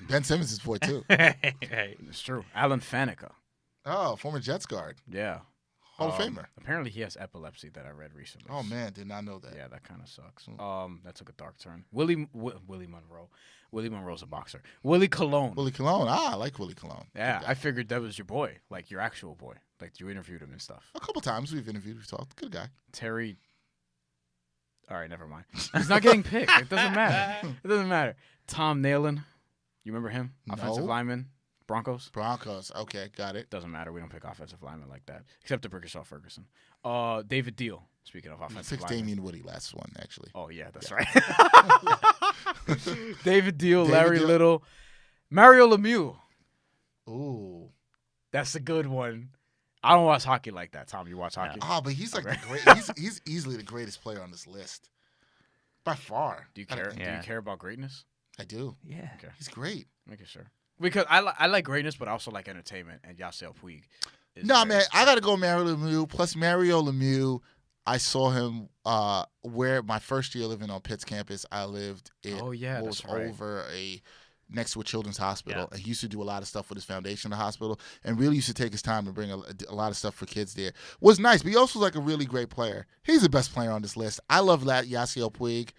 Ben Simmons is his boy, too. Hey. It's true. Alan Faneca. Oh, former Jets guard. Yeah. Hall of Famer. Apparently he has epilepsy that I read recently. Oh, man, did not know that. Yeah, that kind of sucks. That took a dark turn. Willie Monroe. Willie Monroe's a boxer. Willie Colon. Willie Colon. I like Willie Colon. Yeah, I figured that was your boy, like your actual boy. Like you interviewed him and stuff. A couple times we've talked. Good guy. Terry. All right, never mind. He's not getting picked. It doesn't matter. It doesn't matter. Tom Nalen. You remember him? No. Offensive lineman. Broncos. Okay, got it. Doesn't matter. We don't pick offensive linemen like that, except the Brickashaw Ferguson. David Deal. Speaking of offensive Picked linemen. Damian Woody last one, actually. Oh yeah, that's right. David Deal, David Larry Deal. Little, Mario Lemieux. Ooh. That's a good one. I don't watch hockey like that. Tom, you watch hockey? Oh, but he's like the great. He's easily the greatest player on this list, by far. Do you care? Do Yeah. you care about greatness? I do. Yeah. Okay, He's great. making sure. Because I like greatness, but I also like entertainment. And Yasiel Puig. Is No, very- man, I got to go Mario Lemieux. Plus, Mario Lemieux, I saw him where my first year living on Pitt's campus. I lived in Oh, yeah, what was that's right. over next to a children's hospital. Yeah. And he used to do a lot of stuff with his foundation, the hospital, and really used to take his time and bring a lot of stuff for kids there. Was nice, but he also was like a really great player. He's the best player on this list. I love that Yasiel Puig.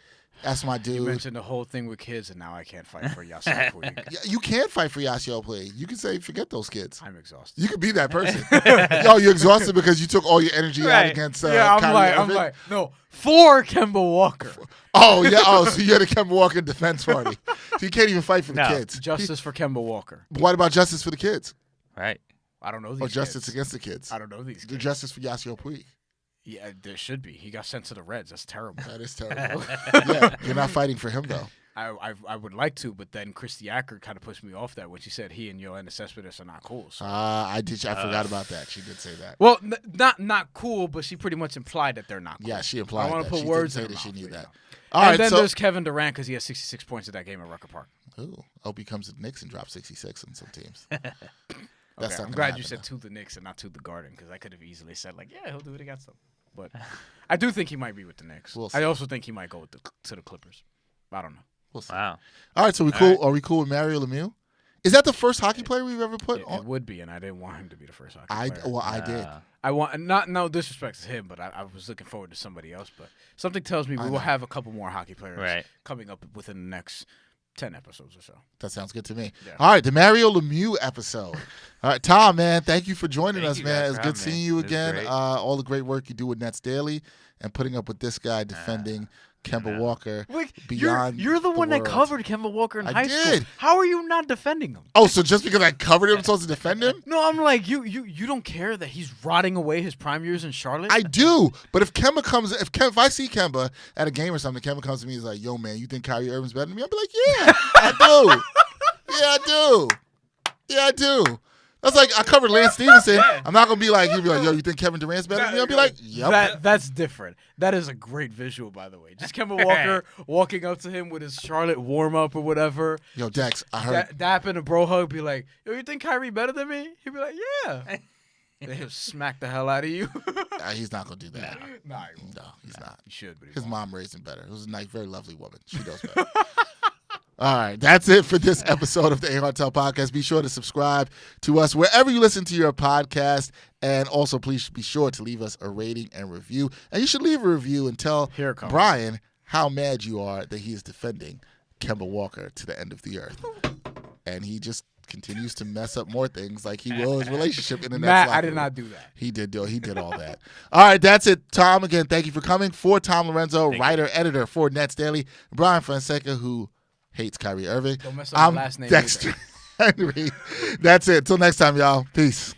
That's my dude. You mentioned the whole thing with kids, and now I can't fight for Yasiel Puig. Yeah, you can't fight for Yasiel Puig. You can say, forget those kids. I'm exhausted. You could be that person. Yo, you're exhausted because you took all your energy out Right. against yeah, Kyrie I'm Irving. like, no, for Kemba Walker. Oh, yeah. Oh, so you're the Kemba Walker defense party. So you can't even fight for the No. kids. Justice for Kemba Walker. What about justice for the kids? Right. I don't know these Or justice kids. against the kids? I don't know these The kids. justice for Yasiel Puig. Yeah, there should be. He got sent to the Reds. That's terrible. That is terrible. Yeah, you're not fighting for him, though. I would like to, but then Christy Acker kind of pushed me off that when she said he and Yoenis Cespedes are not cool. So. I forgot about that. She did say that. Well, not cool, but she pretty much implied that they're not cool. Yeah, she implied I want that. to put She words did in say her that she mouth, knew you that. know. All And right, then so there's Kevin Durant because he has 66 points at that game at Rucker Park. ooh, hope he comes to the Knicks and drops 66 on some teams. Okay, not I'm gonna glad happen, you said though. to the Knicks and not to the Garden because I could have easily said like, yeah, he'll do it against them. But I do think he might be with the Knicks. We'll see. I also think he might go to the Clippers. I don't know. We'll see. Wow. All right, so are we cool with Mario Lemieux? Is that the first hockey player we've ever put It on? would be, and I didn't want him to be the first hockey I player. did. I want not no disrespect to him, but I was looking forward to somebody else. But something tells me we will have a couple more hockey players Right. coming up within the next 10 episodes or so. That sounds good to me. Yeah. All right, the Mario Lemieux episode. All right, Tom, man, thank you for joining Thank us, you man. guys It's for good having seeing me. you This is again. great. All the great work you do with NetsDaily and putting up with this guy defending Kemba Walker beyond you're the one that world. covered Kemba Walker in I high did. school. How are you not defending him? Oh, so just because I covered him, I'm supposed to defend him? No, I'm like you don't care that he's rotting away his prime years in Charlotte. I do, but if I see Kemba at a game or something, Kemba comes to me and is like, "Yo, man, you think Kyrie Irving's better than me?" I'll be like, "Yeah, I do. Yeah, I do. Yeah, I do." That's like I covered Lance Stevenson. I'm not gonna be like, he'll be like, yo, you think Kevin Durant's better than me? I'll be like, yep. That's different. That is a great visual, by the way. Just Kemba Walker walking up to him with his Charlotte warm up or whatever. Yo, Dex, I heard dapping a bro hug, be like, yo, you think Kyrie better than me? He'd be like, yeah. Then he'll smack the hell out of you. He's not gonna do that. No, he's not. He should, but his mom raised him better. It was a nice, very lovely woman. She does better. All right, that's it for this episode of the AHTT Podcast. Be sure to subscribe to us wherever you listen to your podcast, and also please be sure to leave us a rating and review. And you should leave a review and tell Bryan how mad you are that he is defending Kemba Walker to the end of the earth, and he just continues to mess up more things like he will his relationship in the next I did not do that. He did all that. All right, that's it. Tom, again, thank you for coming. For Tom Lorenzo, writer, editor for NetsDaily, Bryan Fonseca, who hates Kyrie Irving. Don't mess up my last name Dexter Henry. That's it. Till next time, y'all. Peace.